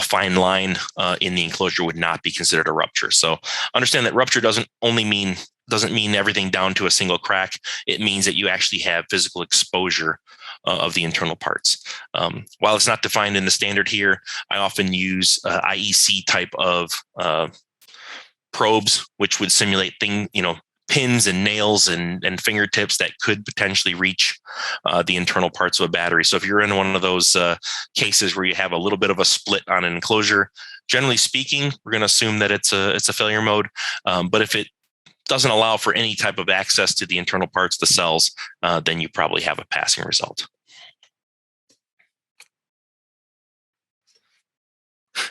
fine line in the enclosure would not be considered a rupture. So understand that rupture doesn't mean everything down to a single crack. It means that you actually have physical exposure of the internal parts. While it's not defined in the standard here, I often use IEC type of probes, which would simulate pins and nails and fingertips that could potentially reach the internal parts of a battery. So if you're in one of those cases where you have a little bit of a split on an enclosure, generally speaking, we're going to assume that it's a failure mode. But if it doesn't allow for any type of access to the internal parts of the cells, then you probably have a passing result.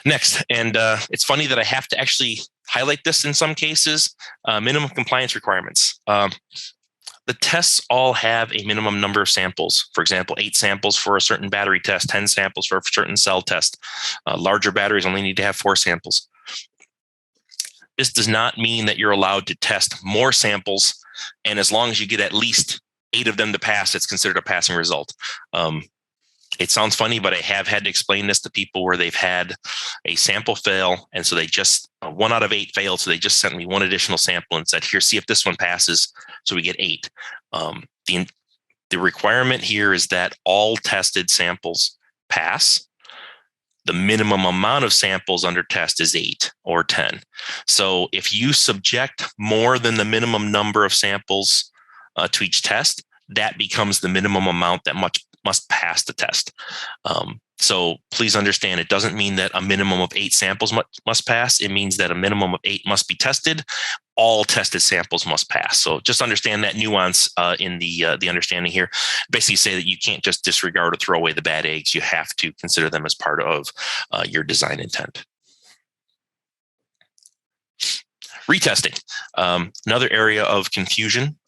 Next, and it's funny that I have to actually highlight this in some cases, minimum compliance requirements. The tests all have a minimum number of samples. For example, 8 samples for a certain battery test, 10 samples for a certain cell test. Larger batteries only need to have 4 samples. This does not mean that you're allowed to test more samples, and as long as you get at least 8 of them to pass, it's considered a passing result. It sounds funny, but I have had to explain this to people where they've had a sample fail, and so they just 1 out of 8 failed, so they just sent me 1 additional sample and said, "Here, see if this one passes." So we get 8. The requirement here is that all tested samples pass. The minimum amount of samples under test is 8 or 10. So if you subject more than the minimum number of samples to each test, that becomes the minimum amount that must pass the test. So please understand, it doesn't mean that a minimum of 8 samples must pass. It means that a minimum of 8 must be tested. All tested samples must pass. So just understand that nuance in the understanding here. Basically say that you can't just disregard or throw away the bad eggs. You have to consider them as part of your design intent. Retesting, another area of confusion.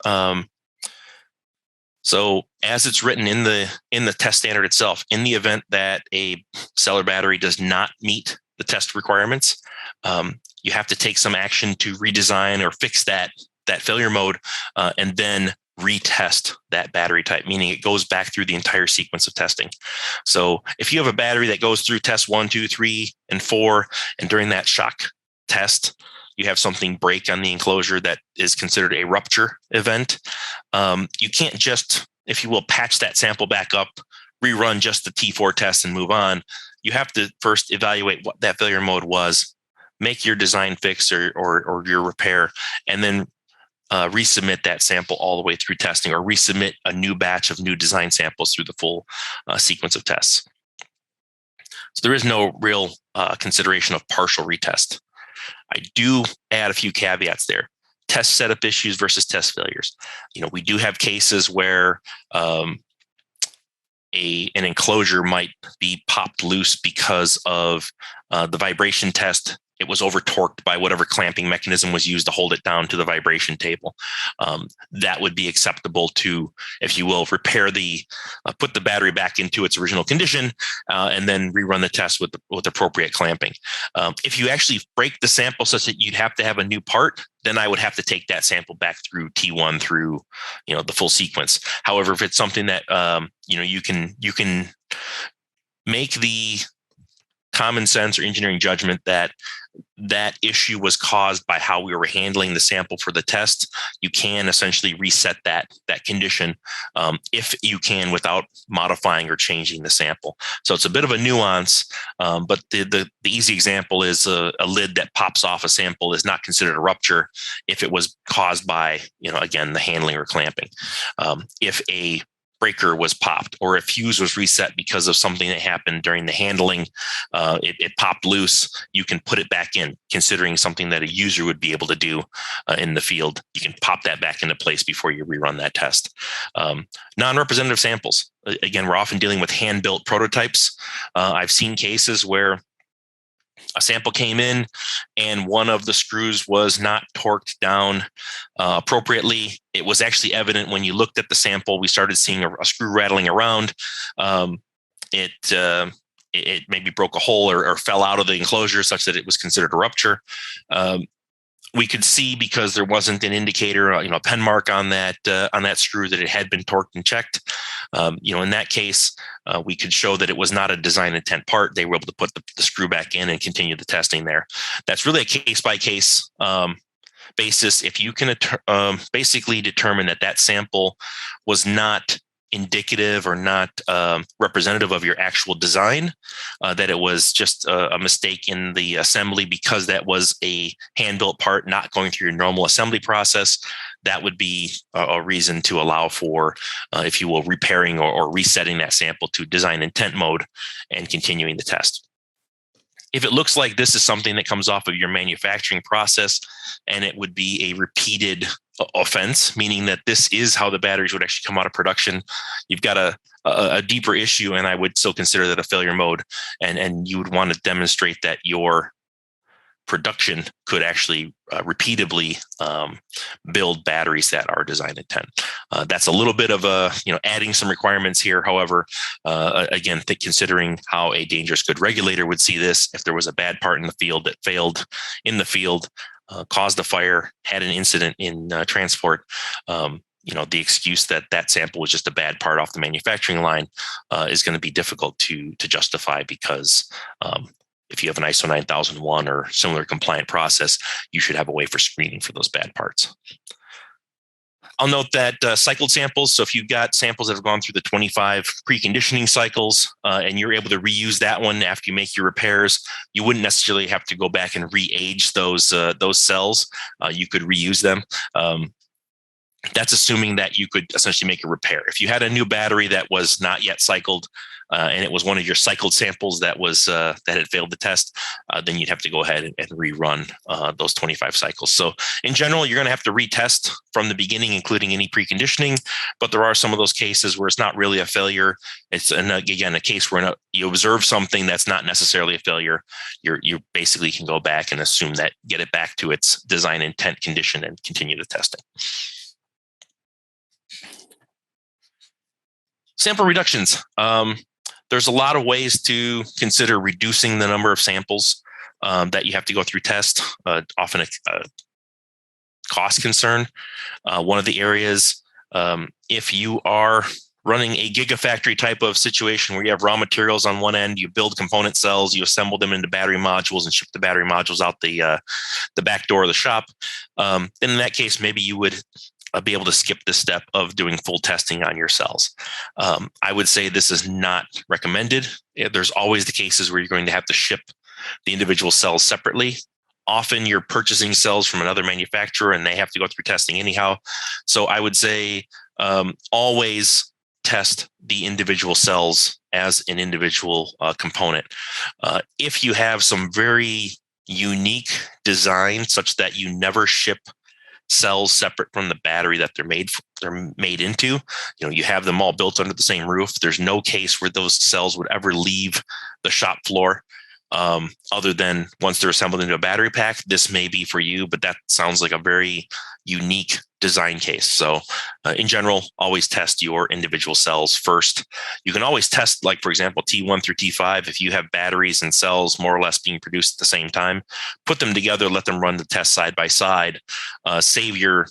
So as it's written in the test standard itself, in the event that a cell or battery does not meet the test requirements, you have to take some action to redesign or fix that failure mode, and then retest that battery type, meaning it goes back through the entire sequence of testing. So if you have a battery that goes through test 1, 2, 3, and 4, and during that shock test, you have something break on the enclosure that is considered a rupture event, you can't just, if you will, patch that sample back up, rerun just the T4 test and move on. You have to first evaluate what that failure mode was, make your design fix or your repair, and then resubmit that sample all the way through testing, or resubmit a new batch of new design samples through the full sequence of tests. So there is no real consideration of partial retest. I do add a few caveats there. Test setup issues versus test failures. We do have cases where an enclosure might be popped loose because of the vibration test. It was over torqued by whatever clamping mechanism was used to hold it down to the vibration table. That would be acceptable to, if you will, repair put the battery back into its original condition, and then rerun the test with appropriate clamping. If you actually break the sample such that you'd have to have a new part, then I would have to take that sample back through T1 through, the full sequence. However, if it's something that, you can make the common sense or engineering judgment that issue was caused by how we were handling the sample for the test, you can essentially reset that condition if you can, without modifying or changing the sample. So it's a bit of a nuance, but the easy example is a lid that pops off a sample is not considered a rupture if it was caused by, again, the handling or clamping. If a breaker was popped or a fuse was reset because of something that happened during the handling, it popped loose, you can put it back in, considering something that a user would be able to do in the field. You can pop that back into place before you rerun that test. Non-representative samples. Again, we're often dealing with hand-built prototypes. I've seen cases where a sample came in and one of the screws was not torqued down appropriately. It was actually evident when you looked at the sample. We started seeing a screw rattling around. It maybe broke a hole or fell out of the enclosure such that it was considered a rupture. We could see, because there wasn't an indicator, a pen mark on that screw, that it had been torqued and checked. In that case, we could show that it was not a design intent part. They were able to put the screw back in and continue the testing there. That's really a case by case basis. If you can basically determine that sample was not indicative or not representative of your actual design, that it was just a mistake in the assembly because that was a hand-built part not going through your normal assembly process, that would be a reason to allow for, if you will, repairing or resetting that sample to design intent mode and continuing the test. If it looks like this is something that comes off of your manufacturing process and it would be a repeated offense, meaning that this is how the batteries would actually come out of production, you've got a deeper issue, and I would still consider that a failure mode. And you would want to demonstrate that your production could actually repeatedly build batteries that are design intent. That's a little bit of adding some requirements here. However, again, considering how a dangerous good regulator would see this, if there was a bad part in the field that failed in the field, caused a fire, had an incident in transport, the excuse that sample was just a bad part off the manufacturing line is going to be difficult to justify, because if you have an ISO 9001 or similar compliant process, you should have a way for screening for those bad parts. I'll note that cycled samples, so if you've got samples that have gone through the 25 preconditioning cycles and you're able to reuse that one after you make your repairs, you wouldn't necessarily have to go back and re-age those cells. You could reuse them. That's assuming that you could essentially make a repair. If you had a new battery that was not yet cycled, and it was one of your cycled samples that had failed the test, then you'd have to go ahead and rerun those 25 cycles. So in general, you're going to have to retest from the beginning, including any preconditioning. But there are some of those cases where it's not really a failure. It's again a case where you observe something that's not necessarily a failure. You basically can go back and assume that, get it back to its design intent condition, and continue the testing. Sample reductions. There's a lot of ways to consider reducing the number of samples that you have to go through test, often a cost concern. One of the areas, if you are running a gigafactory type of situation where you have raw materials on one end, you build component cells, you assemble them into battery modules and ship the battery modules out the back door of the shop, then in that case, maybe you would be able to skip the step of doing full testing on your cells. I would say this is not recommended. There's always the cases where you're going to have to ship the individual cells separately. Often you're purchasing cells from another manufacturer and they have to go through testing anyhow. So I would say always test the individual cells as an individual component. If you have some very unique design such that you never ship cells separate from the battery that they're made into, you have them all built under the same roof. There's no case where those cells would ever leave the shop floor. Other than once they're assembled into a battery pack. This may be for you, but that sounds like a very unique design case. So in general, always test your individual cells first. You can always test, like, for example, T1 through T5. If you have batteries and cells more or less being produced at the same time, put them together, let them run the test side by side, save your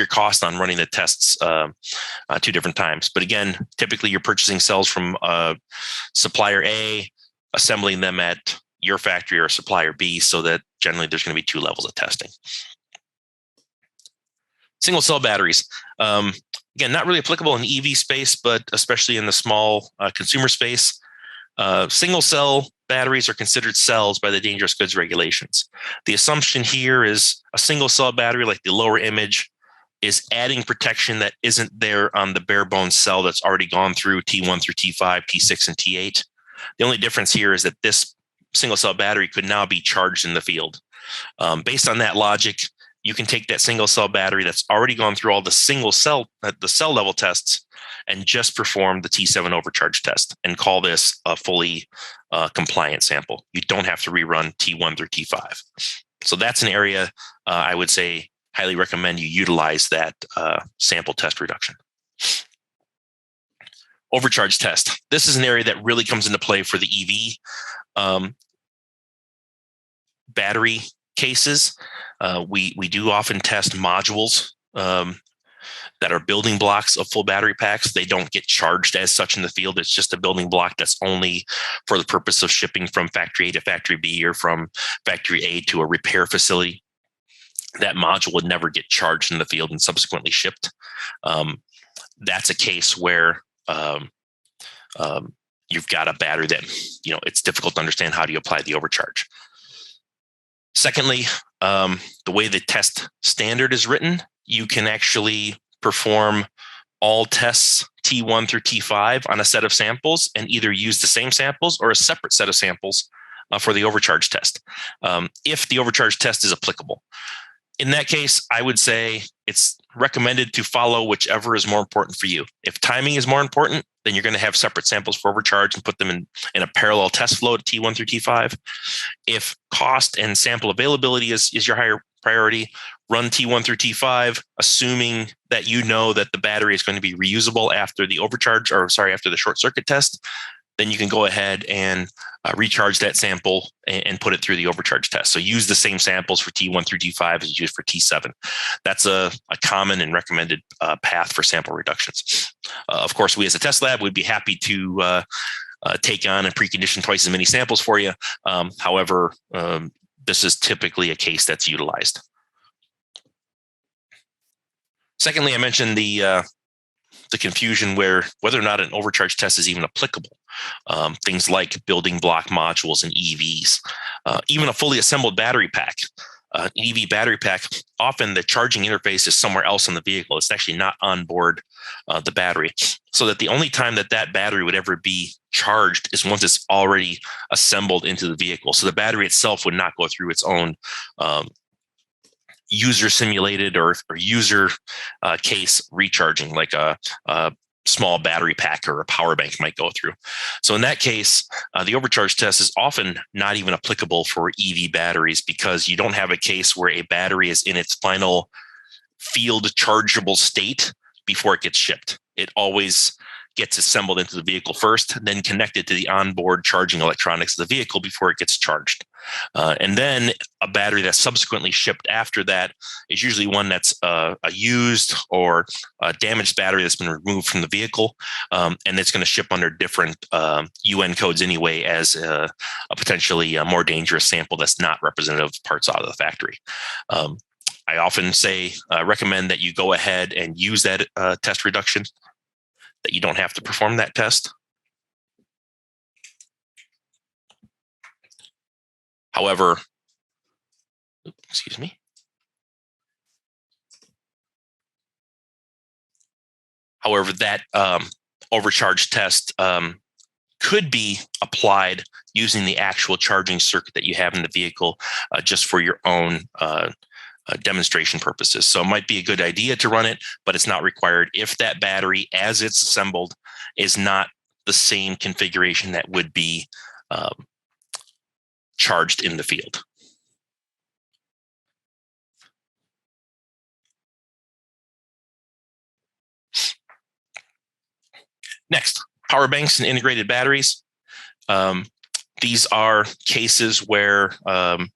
cost on running the tests 2 different times. But again, typically you're purchasing cells from supplier A, assembling them at your factory or supplier B, so that generally there's going to be 2 levels of testing. Single cell batteries. Again, not really applicable in the EV space, but especially in the small consumer space. Single cell batteries are considered cells by the dangerous goods regulations. The assumption here is a single cell battery, like the lower image, is adding protection that isn't there on the bare bones cell that's already gone through T1 through T5, T6, and T8. The only difference here is that this single cell battery could now be charged in the field. Based on that logic, you can take that single cell battery that's already gone through all the cell level tests and just perform the T7 overcharge test and call this a fully compliant sample. You don't have to rerun T1 through T5. So that's an area I would say highly recommend you utilize that sample test reduction. Overcharge test. This is an area that really comes into play for the EV battery cases. We do often test modules that are building blocks of full battery packs. They don't get charged as such in the field. It's just a building block that's only for the purpose of shipping from factory A to factory B or from factory A to a repair facility. That module would never get charged in the field and subsequently shipped. That's a case where you've got a battery that, it's difficult to understand how do you apply the overcharge. Secondly, the way the test standard is written, you can actually perform all tests T1 through T5 on a set of samples and either use the same samples or a separate set of samples for the overcharge test, if the overcharge test is applicable. In that case, I would say it's recommended to follow whichever is more important for you. If timing is more important, then you're going to have separate samples for overcharge and put them in a parallel test flow to T1 through T5. If cost and sample availability is your higher priority, run T1 through T5, assuming that you know that the battery is going to be reusable after the after the short circuit test. Then you can go ahead and recharge that sample and put it through the overcharge test. So use the same samples for T1 through T5 as you use for T7. That's a common and recommended path for sample reductions. Of course, we as a test lab would be happy to take on and precondition twice as many samples for you. However, this is typically a case that's utilized. Secondly, I mentioned the confusion whether or not an overcharge test is even applicable. Things like building block modules and EVs, even a fully assembled battery pack. An EV battery pack, often the charging interface is somewhere else in the vehicle. It's actually not on board the battery. So that the only time that battery would ever be charged is once it's already assembled into the vehicle. So the battery itself would not go through its own user simulated or user case recharging like a small battery pack or a power bank might go through. So in that case, the overcharge test is often not even applicable for EV batteries because you don't have a case where a battery is in its final field chargeable state before it gets shipped. It always gets assembled into the vehicle first, then connected to the onboard charging electronics of the vehicle before it gets charged. And then a battery that's subsequently shipped after that is usually one that's a used or a damaged battery that's been removed from the vehicle. And it's going to ship under different UN codes anyway as a potentially more dangerous sample that's not representative of parts out of the factory. I often say, recommend that you go ahead and use that test reduction, that you don't have to perform that test. However, excuse me. However, that overcharge test could be applied using the actual charging circuit that you have in the vehicle just for your own demonstration purposes. So it might be a good idea to run it, but it's not required if that battery, as it's assembled, is not the same configuration that would be charged in the field. Next, power banks and integrated batteries. These are cases where the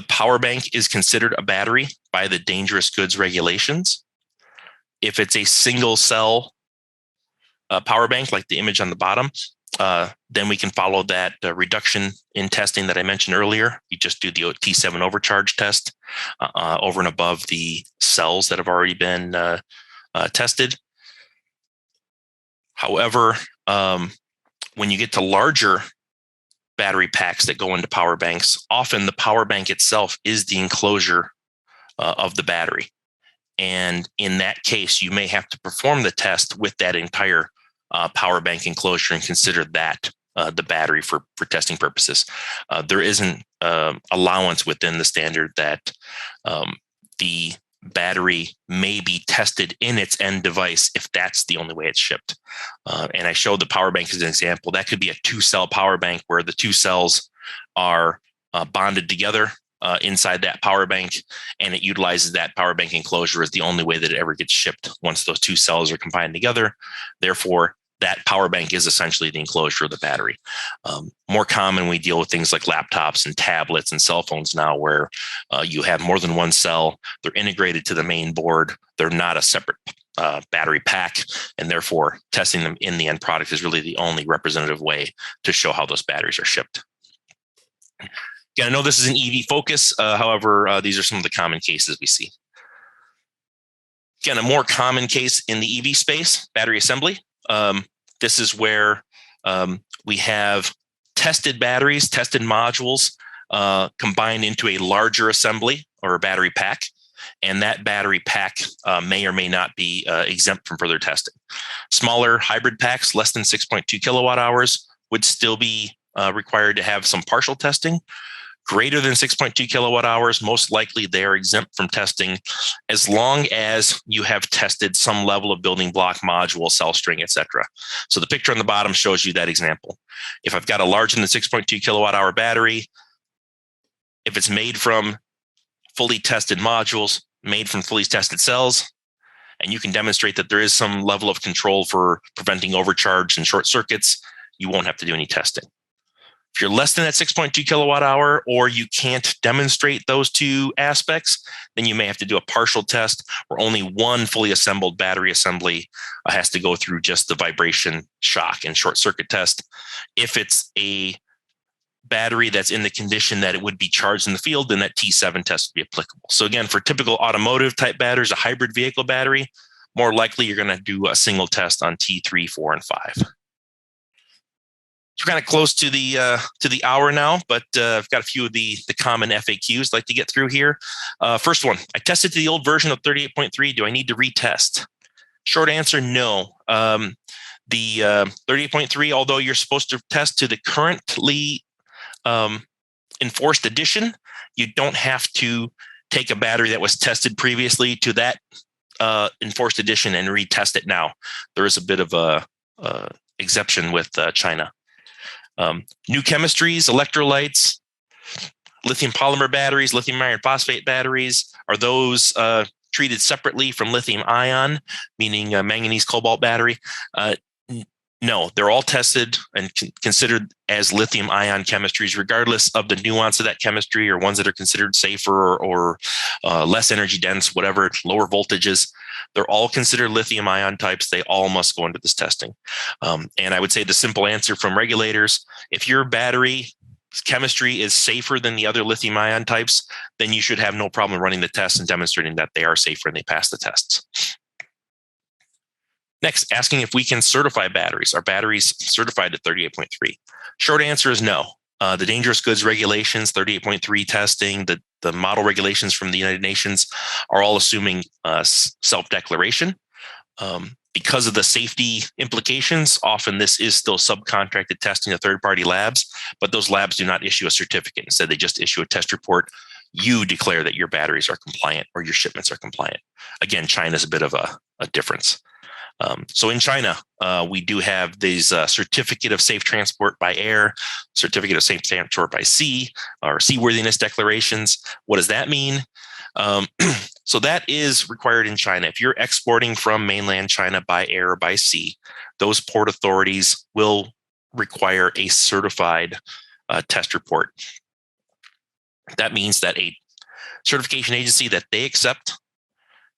power bank is considered a battery by the dangerous goods regulations. If it's a single cell power bank, like the image on the bottom, then we can follow that reduction in testing that I mentioned earlier. You just do the T7 overcharge test over and above the cells that have already been tested. However, when you get to larger battery packs that go into power banks, often the power bank itself is the enclosure of the battery. And in that case, you may have to perform the test with that entire power bank enclosure and consider that the battery for testing purposes. There isn't allowance within the standard that the battery may be tested in its end device if that's the only way it's shipped. And I showed the power bank as an example. That could be a 2-cell power bank where the 2 cells are bonded together inside that power bank, and it utilizes that power bank enclosure as the only way that it ever gets shipped once those 2 cells are combined together. Therefore, that power bank is essentially the enclosure of the battery. More common, we deal with things like laptops and tablets and cell phones now, where you have more than 1 cell. They're integrated to the main board. They're not a separate battery pack, and therefore testing them in the end product is really the only representative way to show how those batteries are shipped. Again, I know this is an EV focus. However, these are some of the common cases we see. Again, a more common case in the EV space, battery assembly. This is where we have tested batteries, tested modules combined into a larger assembly or a battery pack. And that battery pack may or may not be exempt from further testing. Smaller hybrid packs, less than 6.2 kilowatt hours, would still be required to have some partial testing. Greater than 6.2 kilowatt hours, most likely they are exempt from testing as long as you have tested some level of building block, module, cell string, etc. So the picture on the bottom shows you that example. If I've got a larger than 6.2 kilowatt hour battery, if it's made from fully tested modules, made from fully tested cells, and you can demonstrate that there is some level of control for preventing overcharge and short circuits, you won't have to do any testing. If you're less than that 6.2 kilowatt hour, or you can't demonstrate those 2 aspects, then you may have to do a partial test where only one fully assembled battery assembly has to go through just the vibration, shock, and short circuit test. If it's a battery that's in the condition that it would be charged in the field, then that T7 test would be applicable. So again, for typical automotive type batteries, a hybrid vehicle battery, more likely you're going to do a single test on T3, 4, and 5. So we're kind of close to the hour now, but I've got a few of the common FAQs I'd like to get through here. First one, I tested to the old version of 38.3. Do I need to retest? Short answer, no. The 38.3, although you're supposed to test to the currently enforced edition, you don't have to take a battery that was tested previously to that enforced edition and retest it now. There is a bit of a exception with China. New chemistries, electrolytes, lithium polymer batteries, lithium iron phosphate batteries, are those treated separately from lithium ion, meaning a manganese cobalt battery? No, they're all tested and considered as lithium ion chemistries, regardless of the nuance of that chemistry, or ones that are considered safer or less energy dense, whatever, lower voltages. They're all considered lithium ion types. They all must go into this testing. And I would say the simple answer from regulators, if your battery chemistry is safer than the other lithium ion types, then you should have no problem running the tests and demonstrating that they are safer and they pass the tests. Next, asking if we can certify batteries. Are batteries certified at 38.3? Short answer is no. The dangerous goods regulations, 38.3 testing, the model regulations from the United Nations are all assuming self-declaration. Because of the safety implications, often this is still subcontracted testing to third-party labs, but those labs do not issue a certificate. Instead, they just issue a test report. You declare that your batteries are compliant or your shipments are compliant. Again, China's a bit of a difference. So in China, we do have these certificate of safe transport by air, certificate of safe transport by sea, or seaworthiness declarations. What does that mean? So that is required in China. If you're exporting from mainland China by air or by sea, those port authorities will require a certified test report. That means that a certification agency that they accept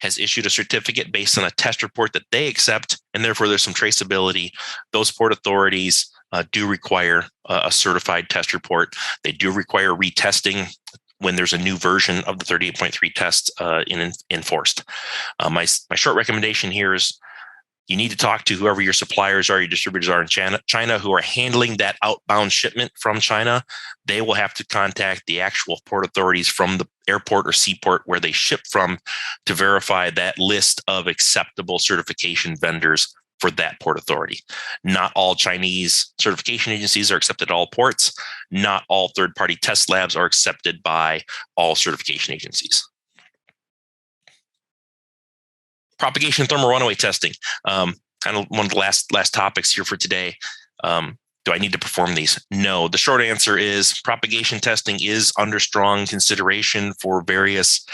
has issued a certificate based on a test report that they accept, and therefore there's some traceability. Those port authorities do require a certified test report. They do require retesting when there's a new version of the 38.3 test enforced. My short recommendation here is you need to talk to whoever your suppliers are, your distributors are in China who are handling that outbound shipment from China. They will have to contact the actual port authorities from the airport or seaport where they ship from to verify that list of acceptable certification vendors for that port authority. Not all Chinese certification agencies are accepted at all ports. Not all third-party test labs are accepted by all certification agencies. Propagation thermal runaway testing. Kind of one of the last topics here for today. Do I need to perform these? No. The short answer is propagation testing is under strong consideration for various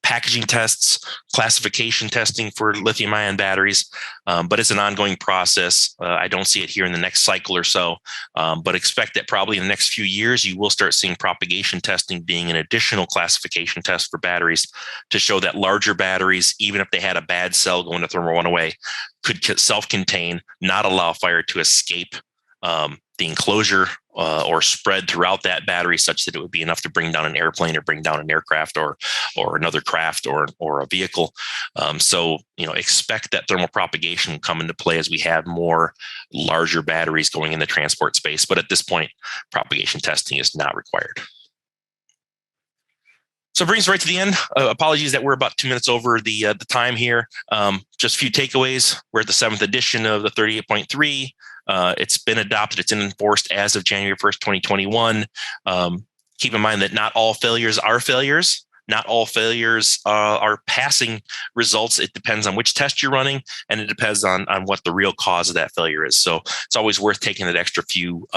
packaging tests, classification testing for lithium ion batteries, but it's an ongoing process. I don't see it here in the next cycle or so, but expect that probably in the next few years, you will start seeing propagation testing being an additional classification test for batteries to show that larger batteries, even if they had a bad cell going to thermal runaway, could self-contain, not allow fire to escape the enclosure or spread throughout that battery such that it would be enough to bring down an airplane or bring down an aircraft or another craft or a vehicle. So, expect that thermal propagation will come into play as we have more larger batteries going in the transport space. But at this point, propagation testing is not required. So it brings us right to the end. Apologies that we're about 2 minutes over the time here. Just a few takeaways. We're at the 7th edition of the 38.3. It's been adopted. It's enforced as of January 1st, 2021. Keep in mind that not all failures are failures. Not all failures are passing results. It depends on which test you're running, and it depends on what the real cause of that failure is. So it's always worth taking that extra few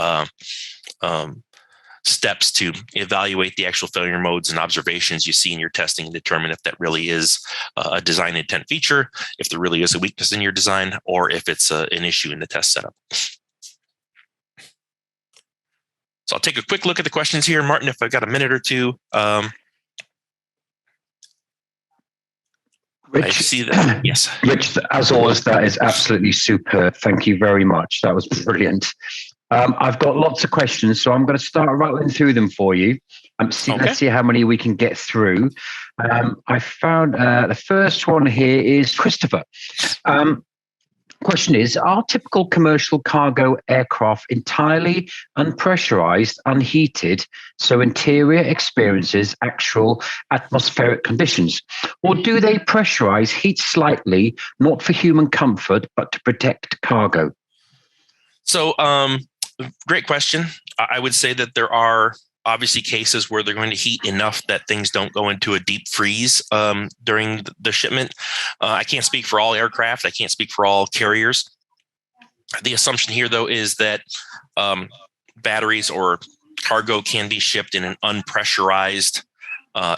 steps to evaluate the actual failure modes and observations you see in your testing and determine if that really is a design intent feature, if there really is a weakness in your design, or if it's an issue in the test setup. So I'll take a quick look at the questions here. Martin, if I've got a minute or two. Rich, I see that. Yes. Rich, as always, that is absolutely superb. Thank you very much. That was brilliant. I've got lots of questions, so I'm going to start rattling through them for you. Let's see how many we can get through. I found the first one here is Christopher. Question is, are typical commercial cargo aircraft entirely unpressurized, unheated, so interior experiences actual atmospheric conditions? Or do they pressurize, heat slightly, not for human comfort, but to protect cargo? So, great question. I would say that there are obviously cases where they're going to heat enough that things don't go into a deep freeze during the shipment. I can't speak for all aircraft. I can't speak for all carriers. The assumption here, though, is that batteries or cargo can be shipped in an unpressurized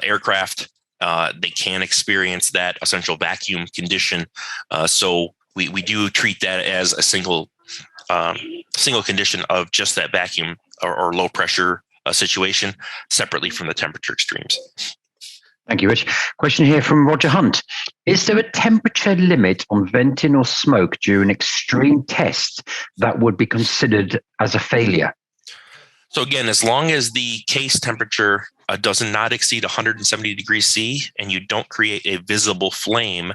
aircraft. They can experience that essential vacuum condition. So we do treat that as a single condition of just that vacuum or low pressure situation separately from the temperature extremes. Thank you, Rich. Question here from Roger Hunt. Is there a temperature limit on venting or smoke during extreme tests that would be considered as a failure? So again, as long as the case temperature does not exceed 170 degrees C and you don't create a visible flame,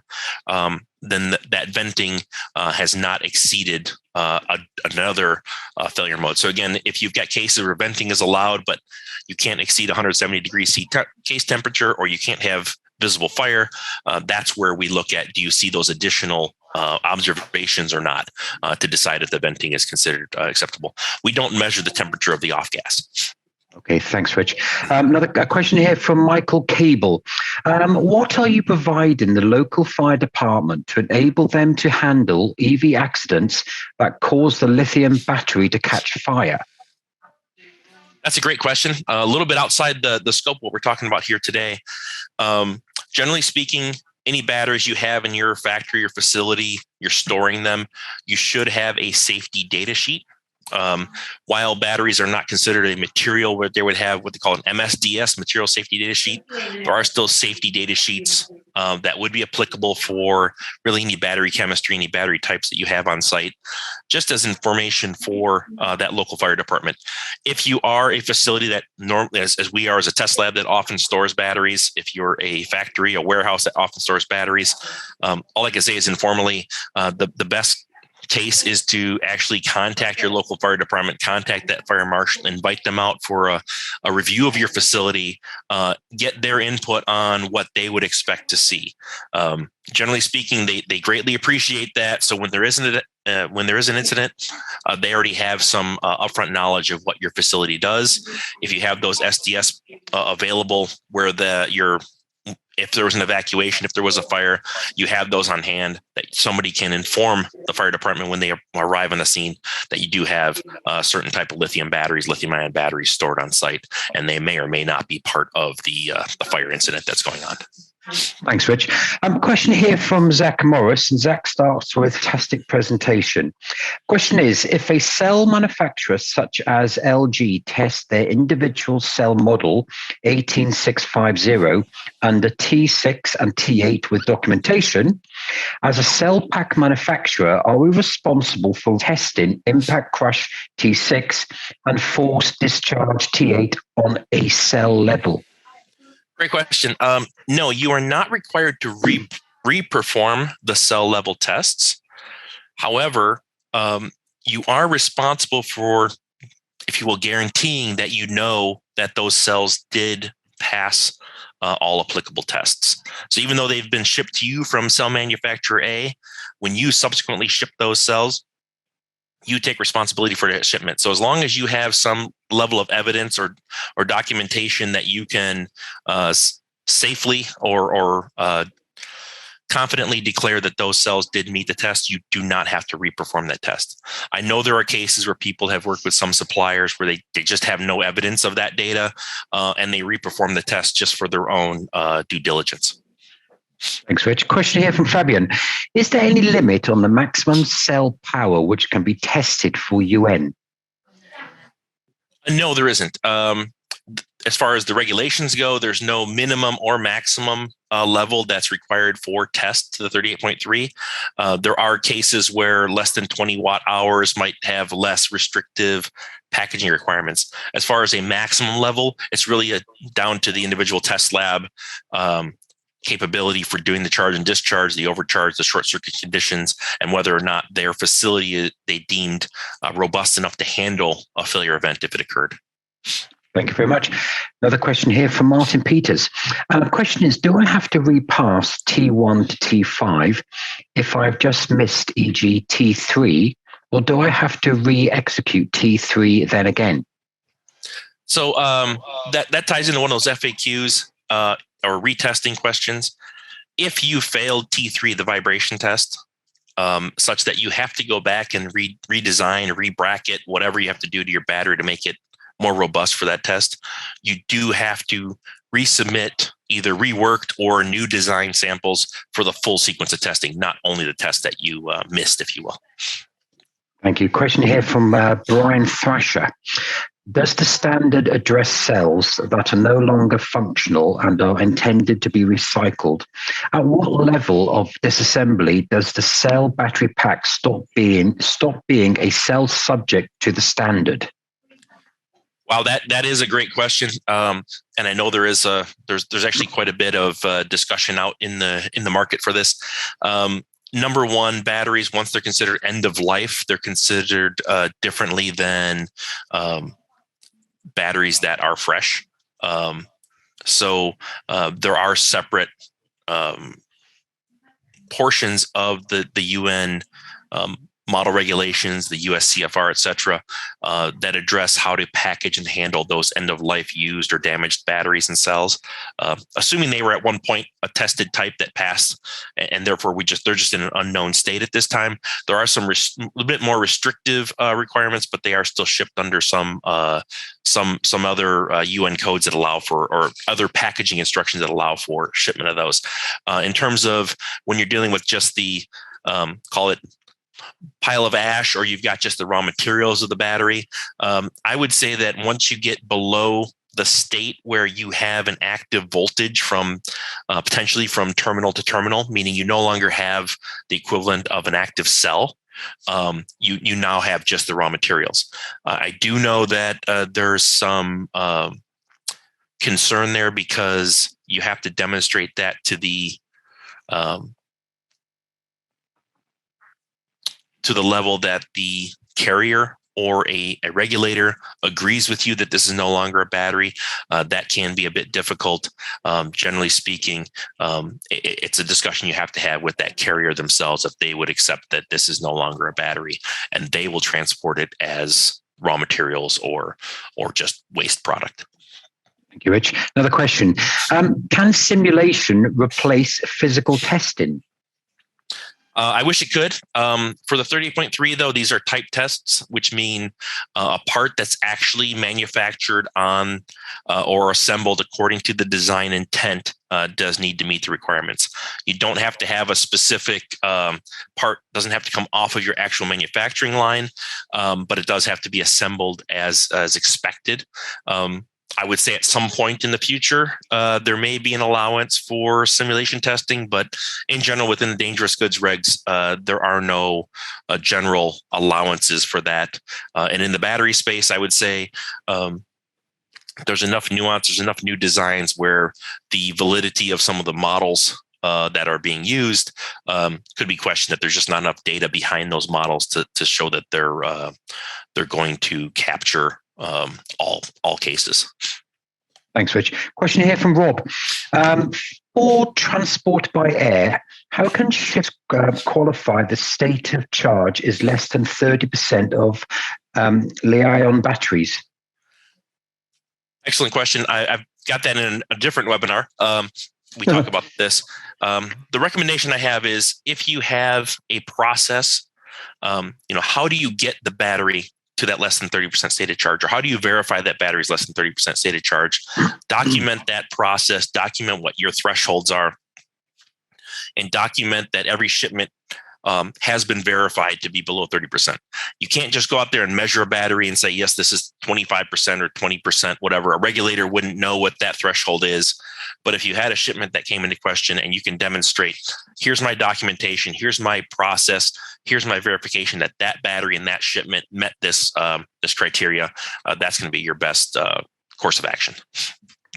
then that venting has not exceeded another failure mode. So again, if you've got cases where venting is allowed, but you can't exceed 170 degrees C case temperature, or you can't have visible fire, that's where we look at, do you see those additional observations or not, to decide if the venting is considered acceptable. We don't measure the temperature of the off gas. Okay, thanks, Rich. Another question here from Michael Cable. What are you providing the local fire department to enable them to handle EV accidents that cause the lithium battery to catch fire? That's a great question. A little bit outside the scope of what we're talking about here today. Generally speaking, any batteries you have in your factory or facility, you're storing them, you should have a safety data sheet. While batteries are not considered a material where they would have what they call an MSDS, material safety data sheet, there are still safety data sheets that would be applicable for really any battery chemistry, any battery types that you have on site, just as information for that local fire department. If you are a facility that normally, as we are as a test lab that often stores batteries, if you're a factory, a warehouse that often stores batteries, all I can say is informally, the best case is to actually contact your local fire department, contact that fire marshal, invite them out for a review of your facility, get their input on what they would expect to see. Generally speaking, they greatly appreciate that. So when there is an incident, they already have some upfront knowledge of what your facility does. If you have those SDS available where if there was an evacuation, if there was a fire, you have those on hand that somebody can inform the fire department when they arrive on the scene that you do have a certain type of lithium ion batteries stored on site, and they may or may not be part of the fire incident that's going on. Thanks, Rich. Question here from Zach Morris, and Zach starts with fantastic presentation. Question is, if a cell manufacturer such as LG tests their individual cell model 18650 under T6 and T8 with documentation, as a cell pack manufacturer, are we responsible for testing impact crush T6 and force discharge T8 on a cell level? Great question. No, you are not required to re-perform the cell level tests. However, you are responsible for, if you will, guaranteeing that you know that those cells did pass all applicable tests. So even though they've been shipped to you from cell manufacturer A, when you subsequently ship those cells, you take responsibility for that shipment. So as long as you have some level of evidence or documentation that you can safely or confidently declare that those cells did meet the test, you do not have to reperform that test. I know there are cases where people have worked with some suppliers where they just have no evidence of that data, and they reperform the test just for their own due diligence. Thanks, Rich. Question here from Fabian. Is there any limit on the maximum cell power which can be tested for UN? No, there isn't. As far as the regulations go, there's no minimum or maximum level that's required for test to the 38.3. There are cases where less than 20 watt hours might have less restrictive packaging requirements. As far as a maximum level, it's really down to the individual test lab capability for doing the charge and discharge, the overcharge, the short circuit conditions, and whether or not their facility they deemed robust enough to handle a failure event if it occurred. Thank you very much. Another question here from Martin Peters. The question is, do I have to repass T1 to T5 if I've just missed, e.g. T3, or do I have to re-execute T3 then again? So that ties into one of those FAQs or retesting questions. If you failed T3, the vibration test, such that you have to go back and redesign, re-bracket, whatever you have to do to your battery to make it more robust for that test, you do have to resubmit either reworked or new design samples for the full sequence of testing, not only the test that you missed, if you will. Thank you. Question here from Brian Thrasher. Does the standard address cells that are no longer functional and are intended to be recycled? At what level of disassembly does the cell battery pack stop being a cell subject to the standard? Wow, that is a great question, and I know there's actually quite a bit of discussion out in the market for this. Number one, batteries, once they're considered end of life, they're considered differently than batteries that are fresh. So there are separate portions of the UN model regulations, the US CFR, et cetera, that address how to package and handle those end-of-life used or damaged batteries and cells. Assuming they were at one point a tested type that passed, and therefore they're just in an unknown state at this time. There are some a bit more restrictive requirements, but they are still shipped under some other UN codes that allow for, or other packaging instructions that allow for shipment of those. In terms of when you're dealing with just the call it pile of ash, or you've got just the raw materials of the battery, I would say that once you get below the state where you have an active voltage from potentially from terminal to terminal, meaning you no longer have the equivalent of an active cell, you now have just the raw materials. I do know that there's some concern there because you have to demonstrate that to the level that the carrier or a regulator agrees with you that this is no longer a battery. That can be a bit difficult. Generally speaking, it's a discussion you have to have with that carrier themselves if they would accept that this is no longer a battery, and they will transport it as raw materials or just waste product. Thank you, Rich. Another question. Can simulation replace physical testing? I wish it could. For the 38.3, though, these are type tests, which mean a part that's actually manufactured on or assembled according to the design intent does need to meet the requirements. You don't have to have a specific part, doesn't have to come off of your actual manufacturing line, but it does have to be assembled as expected. I would say at some point in the future, there may be an allowance for simulation testing, but in general, within the dangerous goods regs, there are no general allowances for that. And in the battery space, I would say there's enough nuance, there's enough new designs where the validity of some of the models that are being used could be questioned, that there's just not enough data behind those models to show that they're going to capture all cases. Thanks, Rich. Question here from Rob. For transport by air, how can ships qualify the state of charge is less than 30% of Lithium batteries? Excellent question. I've got that in a different webinar. We talk about this. The recommendation I have is, if you have a process, how do you get the battery to that less than 30% stated charge, or how do you verify that battery is less than 30% stated charge? Document that process, document what your thresholds are, and document that every shipment has been verified to be below 30%. You can't just go out there and measure a battery and say, yes, this is 25% or 20%, whatever. A regulator wouldn't know what that threshold is. But if you had a shipment that came into question and you can demonstrate, here's my documentation, here's my process, here's my verification that that battery and that shipment met this criteria, that's going to be your best course of action.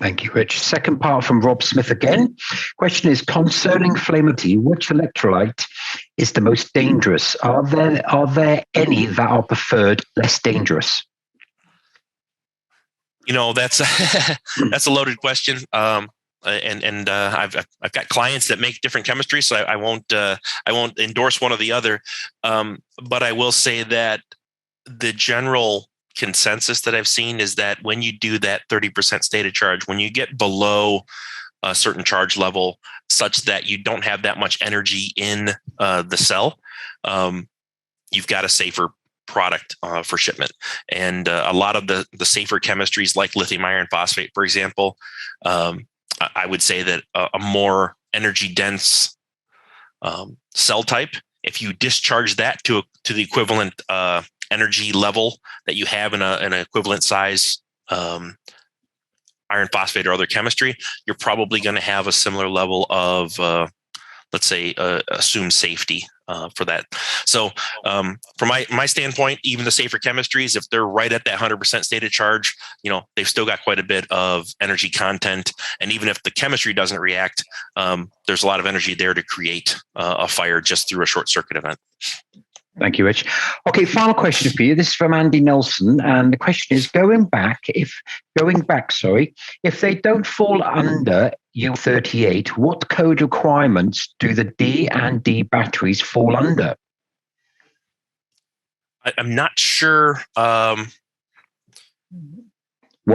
Thank you, Rich. Second part from Rob Smith again. Question is, concerning flammability, which electrolyte is the most dangerous? Are there any that are preferred less dangerous? That's that's a loaded question. And I've got clients that make different chemistries, so I won't endorse one or the other. But I will say that the general consensus that I've seen is that when you do that 30% stated charge, when you get below a certain charge level such that you don't have that much energy in the cell, you've got a safer product for shipment. And a lot of the safer chemistries, like lithium iron phosphate, for example, I would say that a more energy dense cell type, if you discharge that to the equivalent energy level that you have in an equivalent size iron phosphate or other chemistry, you're probably going to have a similar level of let's say, assume safety for that. So from my standpoint, even the safer chemistries, if they're right at that 100% state of charge, they've still got quite a bit of energy content. And even if the chemistry doesn't react, there's a lot of energy there to create a fire just through a short circuit event. Thank you, Rich. Okay, final question for you. This is from Andy Nelson, and the question is: going back, if they don't fall under U38, what code requirements do the D and D batteries fall under? I'm not sure. What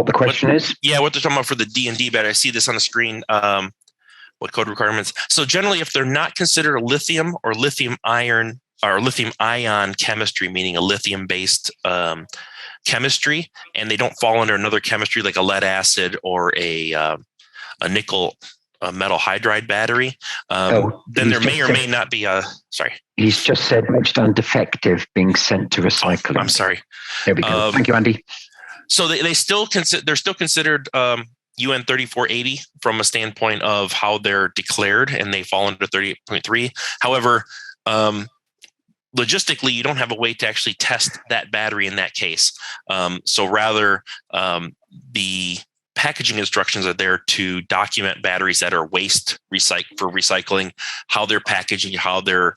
the question is? Yeah, what they're talking about for the D and D battery. I see this on the screen. What code requirements? So generally, if they're not considered lithium or lithium ion chemistry, meaning a lithium-based chemistry, and they don't fall under another chemistry like a lead acid or a nickel metal hydride battery, then there may or may not be a. Sorry, he's just said registered and defective, being sent to recycling. I'm sorry. There we go. Thank you, Andy. So they're still considered UN 3480 from a standpoint of how they're declared, and they fall under 38.3. However, logistically, you don't have a way to actually test that battery in that case. So rather, the packaging instructions are there to document batteries that are waste for recycling, how they're packaging, how they're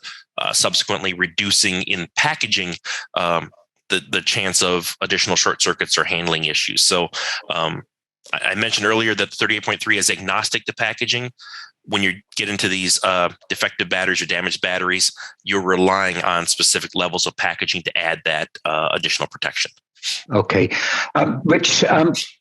subsequently reducing in packaging the chance of additional short circuits or handling issues. So I mentioned earlier that the 38.3 is agnostic to packaging. When you get into these defective batteries or damaged batteries, you're relying on specific levels of packaging to add that additional protection. Okay. Rich,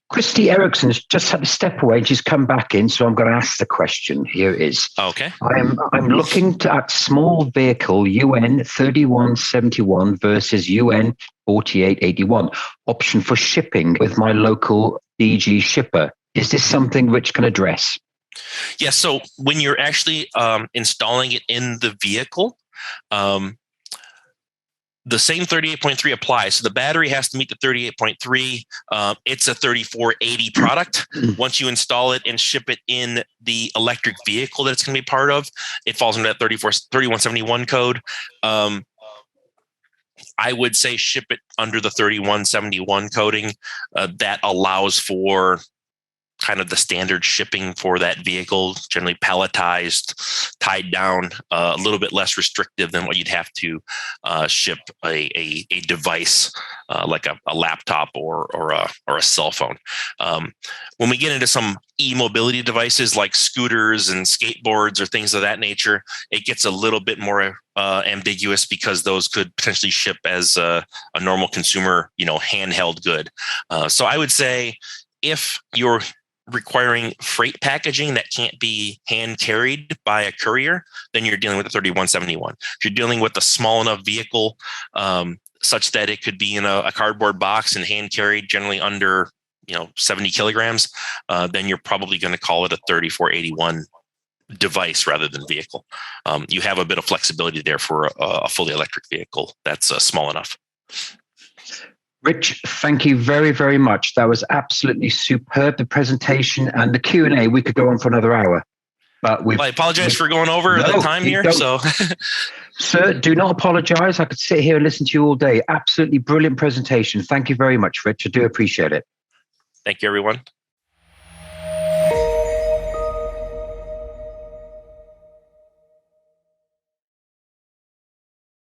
Christy Erickson's just had to step away and she's come back in, so I'm going to ask the question. Here it is. Okay. I'm looking at small vehicle UN 3171 versus UN 4881, option for shipping with my local DG shipper. Is this something Rich can address? Yeah, so when you're actually installing it in the vehicle, the same 38.3 applies. So the battery has to meet the 38.3. It's a 3480 product. Once you install it and ship it in the electric vehicle that it's going to be part of, it falls under that 3171 code. I would say ship it under the 3171 coding. That allows for kind of the standard shipping for that vehicle, generally palletized, tied down, a little bit less restrictive than what you'd have to ship a device like a laptop or a cell phone. When we get into some e-mobility devices like scooters and skateboards or things of that nature, it gets a little bit more ambiguous because those could potentially ship as a normal consumer, handheld good. So I would say if you're requiring freight packaging that can't be hand carried by a courier, then you're dealing with the 3171. If you're dealing with a small enough vehicle such that it could be in a cardboard box and hand carried, generally under 70 kilograms, then you're probably going to call it a 3481 device rather than vehicle. You have a bit of flexibility there for a fully electric vehicle that's small enough. Rich, thank you very, very much. That was absolutely superb, the presentation and the Q&A. We could go on for another hour. But I apologize for going over the time here. So, sir, do not apologize. I could sit here and listen to you all day. Absolutely brilliant presentation. Thank you very much, Rich. I do appreciate it. Thank you, everyone.